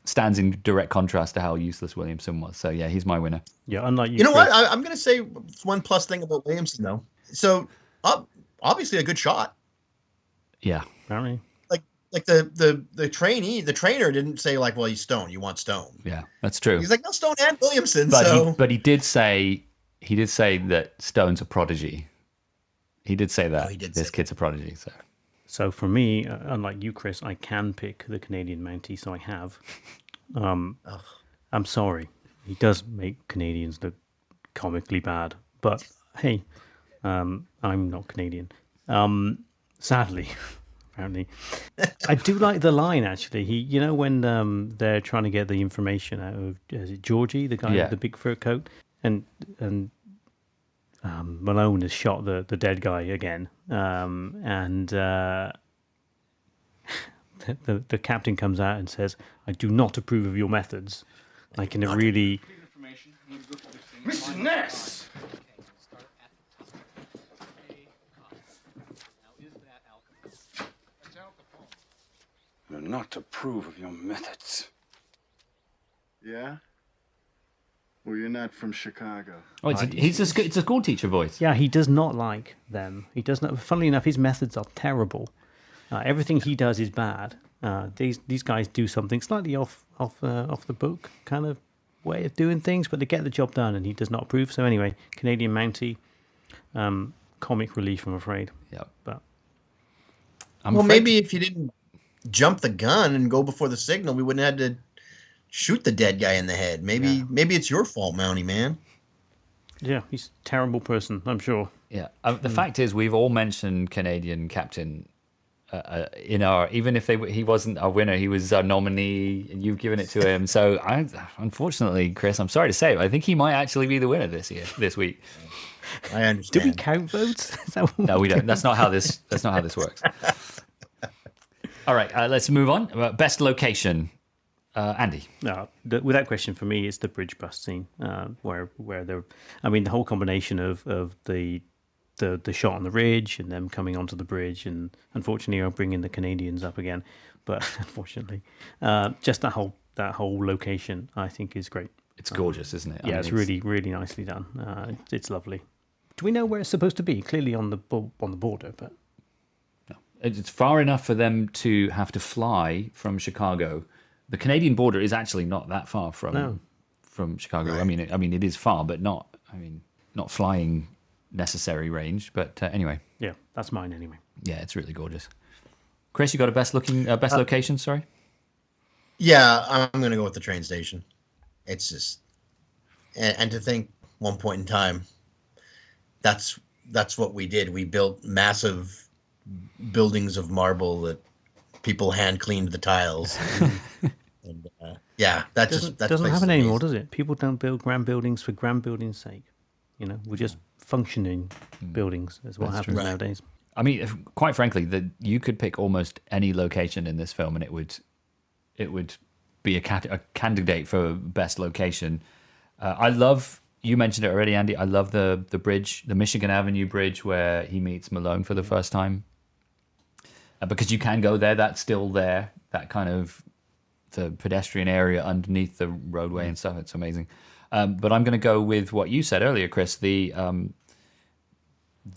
stands in direct contrast to how useless Williamson was. So yeah, he's my winner. Yeah, unlike you. You know what? I'm going to say one plus thing about Williamson though. So obviously a good shot. Yeah, apparently. Like the trainer didn't say like, well, he's Stone. You want Stone? Yeah, that's true. He's like, no, Stone and Williamson. But he did say that Stone's a prodigy. He did say that this kid's a prodigy. So for me, unlike you, Chris, I can pick the Canadian Mountie, so I have. I'm sorry, he does make Canadians look comically bad, but hey, I'm not Canadian. Sadly. Apparently, I do like the line. Actually, when they're trying to get the information out of is it Georgie, the guy with the big fur coat, and Malone has shot the dead guy again, and the captain comes out and says, "I do not approve of your methods." Like in a really, Mr. Ness. Not to approve of your methods. Yeah? Well, you're not from Chicago. Oh, it's a school teacher voice. Yeah, he does not like them. He does not. Funnily enough, his methods are terrible. Everything he does is bad. These guys do something slightly off the book kind of way of doing things, but they get the job done, and he does not approve. So anyway, Canadian Mountie, comic relief, I'm afraid. Yeah, but maybe if you didn't jump the gun and go before the signal, we wouldn't have had to shoot the dead guy in the head. Maybe it's your fault, Mountie Man. Yeah, he's a terrible person, I'm sure. Yeah, the fact is, we've all mentioned Canadian Captain in our, even if he wasn't our winner, he was our nominee, and you've given it to him. So unfortunately, Chris, I'm sorry to say, but I think he might actually be the winner this week. I understand. Do we count votes? No, we don't. That's not how this works. All right, let's move on. Best location, Andy. No, without question, for me, it's the bridge bust scene where the whole combination of the the shot on the ridge and them coming onto the bridge, and unfortunately I'll bring in the Canadians up again, but unfortunately, just that whole location I think is great. It's gorgeous, isn't it? Yeah, it's really, really nicely done. It's lovely. Do we know where it's supposed to be? Clearly on the border, but no. It's far enough for them to have to fly from Chicago. The Canadian border is actually not that far from Chicago. Right. I mean, it is far, but not flying necessary range. But anyway, yeah, that's mine anyway. Yeah, it's really gorgeous. Chris, you got a best location? Sorry. Yeah, I'm gonna go with the train station. It's just, and to think one point in time, that's what we did. We built massive buildings of marble that people hand cleaned the tiles. And yeah, that doesn't happen anymore, does it? People don't build grand buildings for grand building's sake. You know, we're just functioning buildings is what happens nowadays. I mean, quite frankly, you could pick almost any location in this film, and it would be a candidate for best location. I love, you mentioned it already, Andy, I love the bridge, the Michigan Avenue Bridge, where he meets Malone for the first time. Because you can go there, that's still there, that kind of the pedestrian area underneath the roadway and stuff. It's amazing. But I'm going to go with what you said earlier, Chris, the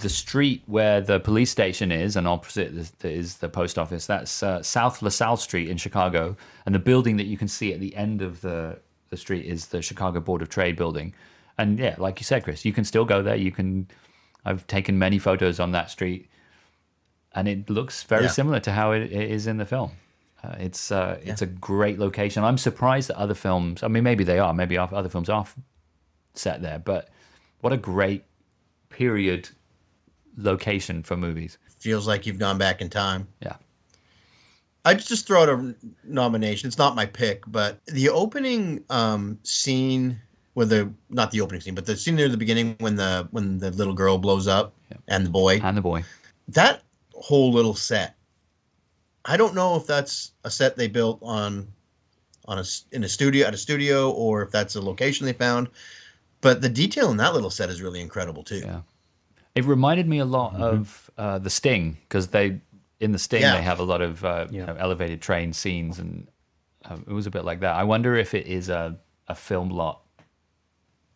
street where the police station is, and opposite is the post office. That's South LaSalle Street in Chicago, and the building that you can see at the end of the street is the Chicago Board of Trade building. And yeah, like you said, Chris, you can still go there. I've taken many photos on that street, and it looks very similar to how it is in the film. It's a great location. I'm surprised that other films, I mean, maybe they are, maybe other films are set there, but what a great period location for movies. Feels like you've gone back in time. Yeah. I'd just throw out a nomination. It's not my pick, but the opening scene not the opening scene, but the scene near the beginning when the little girl blows up and the boy. That whole little set. I don't know if that's a set they built in a studio, or if that's a location they found, but the detail in that little set is really incredible too. Yeah. It reminded me a lot of The Sting, because they have a lot of elevated train scenes, and it was a bit like that. I wonder if it is a film lot,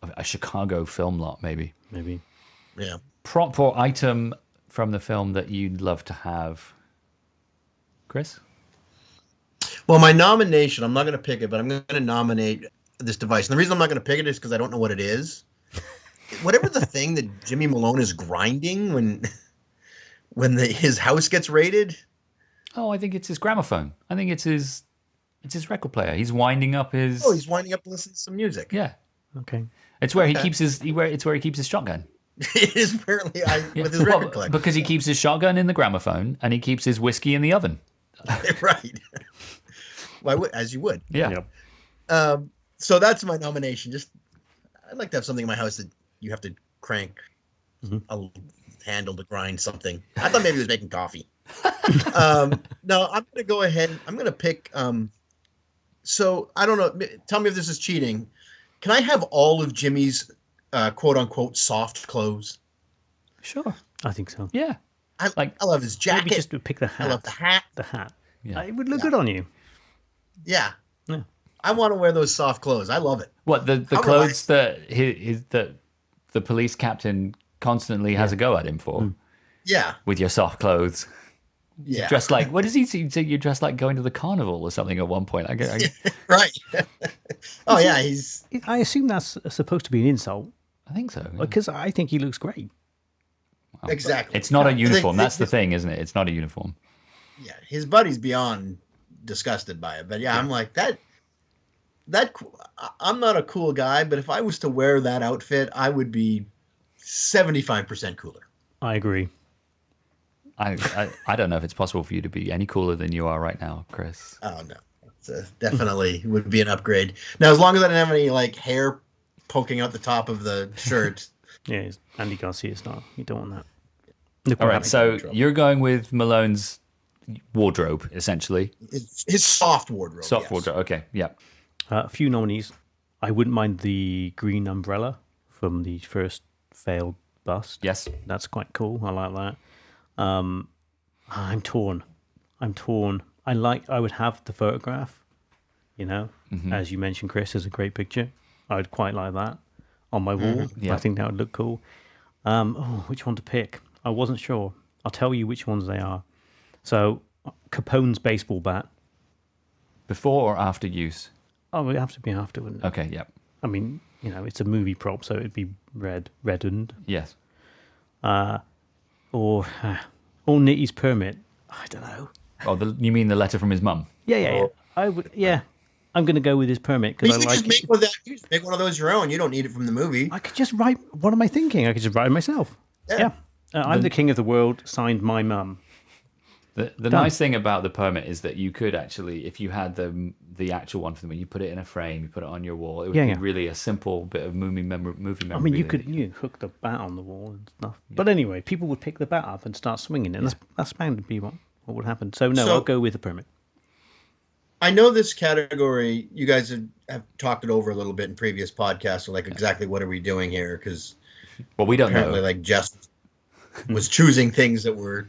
a Chicago film lot, maybe. Yeah. Prop or item from the film that you'd love to have, Chris? Well, my nomination, I'm not going to pick it, but I'm going to nominate this device. And the reason I'm not going to pick it is because I don't know what it is. Whatever the thing that Jimmy Malone is grinding when his house gets raided. Oh, I think it's his gramophone. I think it's his record player. He's winding up his. Oh, he's winding up to listen to some music. Yeah. Okay. It's where he keeps his. It's where he keeps his shotgun. It is apparently with his record collection. Because he keeps his shotgun in the gramophone and he keeps his whiskey in the oven. Right. Well, as you would. Yeah. So that's my nomination. I'd like to have something in my house that you have to crank a handle to grind something. I thought maybe he was making coffee. No, I'm going to go ahead. I'm going to pick. So I don't know. Tell me if this is cheating. Can I have all of Jimmy's quote unquote soft clothes? Sure. I think so. Yeah. I love his jacket. Maybe just pick the hat. I love the hat. The hat. Yeah. It would look good on you. Yeah. Yeah. I want to wear those soft clothes. I love it. What the clothes that the police captain constantly has a go at him for? Yeah. With your soft clothes. Yeah. Dressed like, what does he say? You're dressed like going to the carnival or something at one point. Right. Oh yeah, I assume that's supposed to be an insult. I think so. Because I think he looks great. Wow. Exactly. It's not a uniform. That's the thing, isn't it? It's not a uniform. Yeah, his buddy's beyond disgusted by it. But yeah, I'm like that. I'm not a cool guy, but if I was to wear that outfit, I would be 75% cooler. I agree. I don't know if it's possible for you to be any cooler than you are right now, Chris. Oh no, it's definitely would be an upgrade. Now, as long as I don't have any like hair poking out the top of the shirt. Yeah, Andy Garcia style. You don't want that. All right, so you're going with Malone's wardrobe, essentially. His soft wardrobe. Soft wardrobe. Okay, yeah. A few nominees. I wouldn't mind the green umbrella from the first failed bust. Yes. That's quite cool. I like that. I'm torn. I would have the photograph, as you mentioned, Chris, is a great picture. I would quite like that on my wall. Yeah. I think that would look cool. Which one to pick? I wasn't sure. I'll tell you which ones they are. So, Capone's baseball bat. Before or after use? Oh, it would have to be after, wouldn't it? Okay, yep. I mean, it's a movie prop, so it'd be reddened. Yes. Or Nitty's permit. I don't know. Oh, you mean the letter from his mum? Yeah. I would. Yeah, I'm going to go with his permit But because you I could like just make one of those your own. You don't need it from the movie. I could just write. What am I thinking? I could just write it myself. Yeah. I'm the king of the world. Signed, my mum. The nice thing about the permit is that you could actually, if you had the actual one for them, you put it in a frame, you put it on your wall. It would be really a simple bit of movie memory. I mean, you could hook the bat on the wall and stuff. Yeah. But anyway, people would pick the bat up and start swinging it. And that's bound to be what would happen. So I'll go with the permit. I know this category, you guys have talked it over a little bit in previous podcasts, so like exactly what are we doing here? Because we don't know. Apparently, like Jess was choosing things that were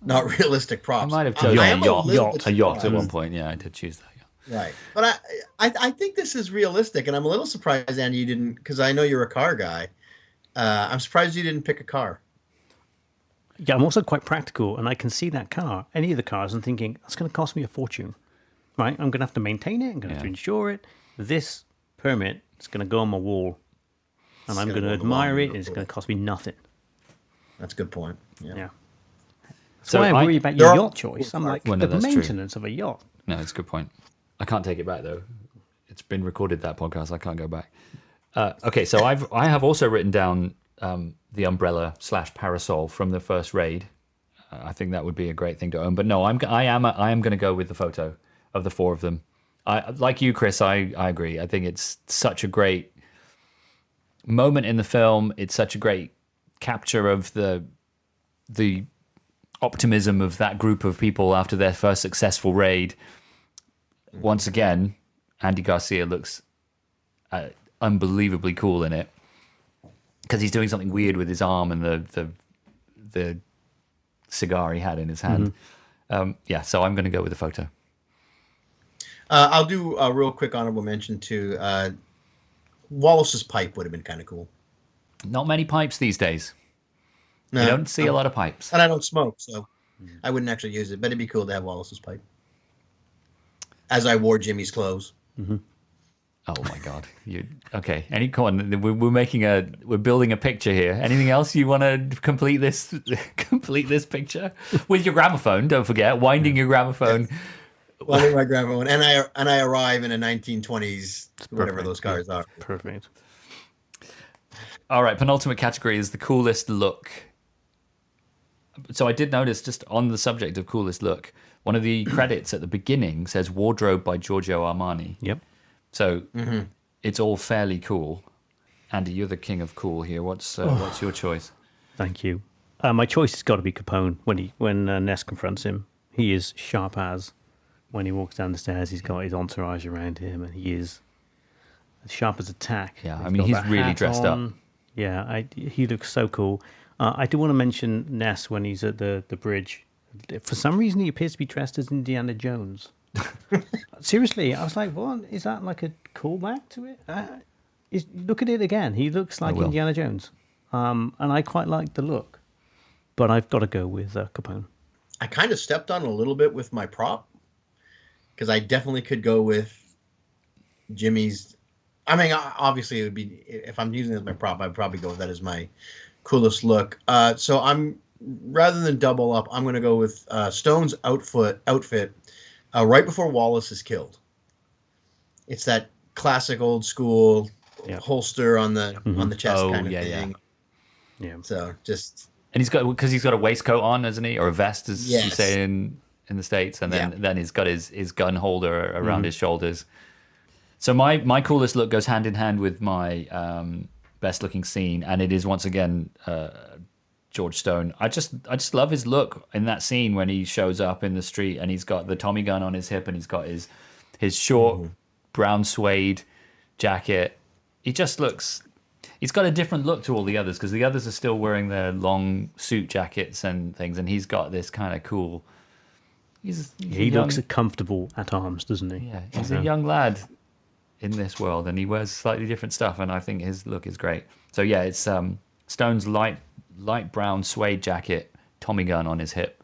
not realistic props. I might have chosen a yacht at one point. Yeah, I did choose that. Yeah. Right. But I think this is realistic, and I'm a little surprised, Andy, you didn't, because I know you're a car guy. I'm surprised you didn't pick a car. Yeah, I'm also quite practical, and I can see that car, any of the cars, and thinking, that's going to cost me a fortune. Right? I'm going to have to maintain it. I'm going to have to insure it. This permit is going to go on my wall, and I'm going to admire it, and it's going to cost me nothing. That's a good point. Yeah. That's why I worry about your yacht choice. I'm like, the maintenance of a yacht. No, it's a good point. I can't take it back, though. It's been recorded, that podcast. I can't go back. Okay, so I have also written down the umbrella / parasol from the first raid. I think that would be a great thing to own. But no, I am going to go with the photo of the four of them. Like you, Chris, I agree. I think it's such a great moment in the film. It's such a great capture of the optimism of that group of people after their first successful raid. Once again, Andy Garcia looks unbelievably cool in it because he's doing something weird with his arm and the cigar he had in his hand. So I'm going to go with the photo. I'll do a real quick honorable mention to Wallace's pipe would have been kind of cool. Not many pipes these days. No, you don't see a lot of pipes. And I don't smoke, so I wouldn't actually use it. But it'd be cool to have Wallace's pipe. As I wore Jimmy's clothes. Mm-hmm. Oh my God! Okay? Come on. We're building a picture here. Anything else you want to complete this picture with your gramophone? Don't forget winding your gramophone. Yes. Winding my gramophone, and I arrive in a 1920s whatever those cars are. Perfect. All right. Penultimate category is the coolest look. So I did notice, just on the subject of coolest look, one of the credits at the beginning says wardrobe by Giorgio Armani. Yep. So it's all fairly cool. Andy, you're the king of cool here. What's your choice? Thank you. My choice has got to be Capone when Ness confronts him. He is sharp as. When he walks down the stairs, he's got his entourage around him, and he is as sharp as a tack. Yeah, he's really dressed up. Yeah, he looks so cool. I do want to mention Ness when he's at the bridge. For some reason, he appears to be dressed as Indiana Jones. Seriously, I was like, what? Is that like a callback to it? Look at it again. He looks like Indiana Jones. And I quite like the look. But I've got to go with Capone. I kind of stepped on a little bit with my prop. Because I definitely could go with Jimmy's. I mean, obviously, it would be, if I'm using it as my prop, I'd probably go with that as my coolest look. So rather than double up, I'm going to go with Stone's outfit right before Wallace is killed. It's that classic old school holster on the chest kind of thing. Yeah. So just. And he's got a waistcoat on, isn't he, or a vest, as you say in the States, and then he's got his gun holder around his shoulders. So my coolest look goes hand in hand with my best looking scene, and it is once again George Stone. I just love his look in that scene when he shows up in the street and he's got the Tommy gun on his hip and he's got his short brown suede jacket. He just looks. He's got a different look to all the others because the others are still wearing their long suit jackets and things, and he's got this kind of cool. He looks comfortable at arms, doesn't he? Yeah, he's a young lad in this world, and he wears slightly different stuff, and I think his look is great. So yeah, it's Stone's light brown suede jacket, Tommy gun on his hip.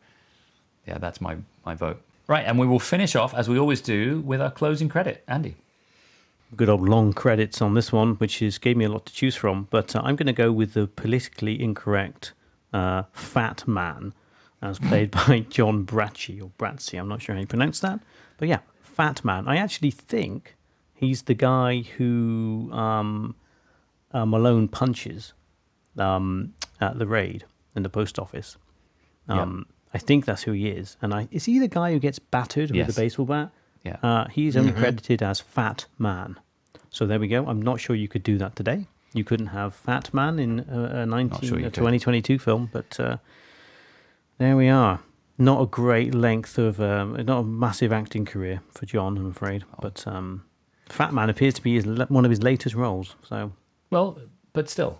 Yeah, that's my vote. Right, and we will finish off, as we always do, with our closing credit. Andy. Good old long credits on this one, which gave me a lot to choose from. But I'm going to go with the politically incorrect Fat Man, as played by John Bracci, or Bratzi. I'm not sure how you pronounce that. But yeah, Fat Man. I actually think he's the guy who Malone punches at the raid in the post office. I think that's who he is. And is he the guy who gets battered with the baseball bat? Yeah. He's only credited as Fat Man. So there we go. I'm not sure you could do that today. You couldn't have Fat Man in a 2022 film, but there we are. Not a great length of, not a massive acting career for John, I'm afraid. But Fat Man appears to be one of his latest roles. So, well, but still,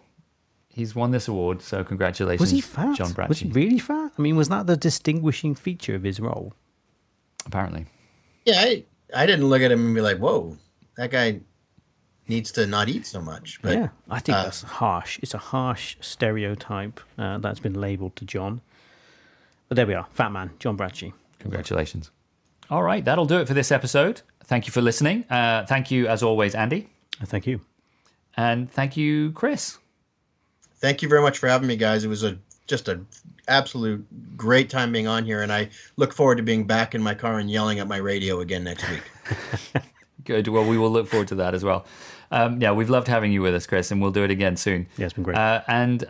he's won this award, so congratulations. Was he fat? John Bracci. Was he really fat? I mean, was that the distinguishing feature of his role? Apparently. Yeah, I didn't look at him and be like, whoa, that guy needs to not eat so much. But, yeah, I think that's harsh. It's a harsh stereotype that's been labelled to John. But there we are. Fat Man, John Bracci. Congratulations. All right, that'll do it for this episode. Thank you for listening. Thank you, as always, Andy. Thank you. And thank you, Chris. Thank you very much for having me, guys. It was just an absolute great time being on here, and I look forward to being back in my car and yelling at my radio again next week. Good. Well, we will look forward to that as well. Yeah, we've loved having you with us, Chris, and we'll do it again soon. Yeah, it's been great. And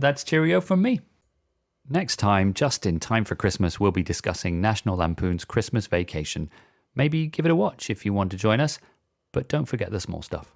that's cheerio from me. Next time, just in time for Christmas, we'll be discussing National Lampoon's Christmas Vacation. Maybe give it a watch if you want to join us, but don't forget the small stuff.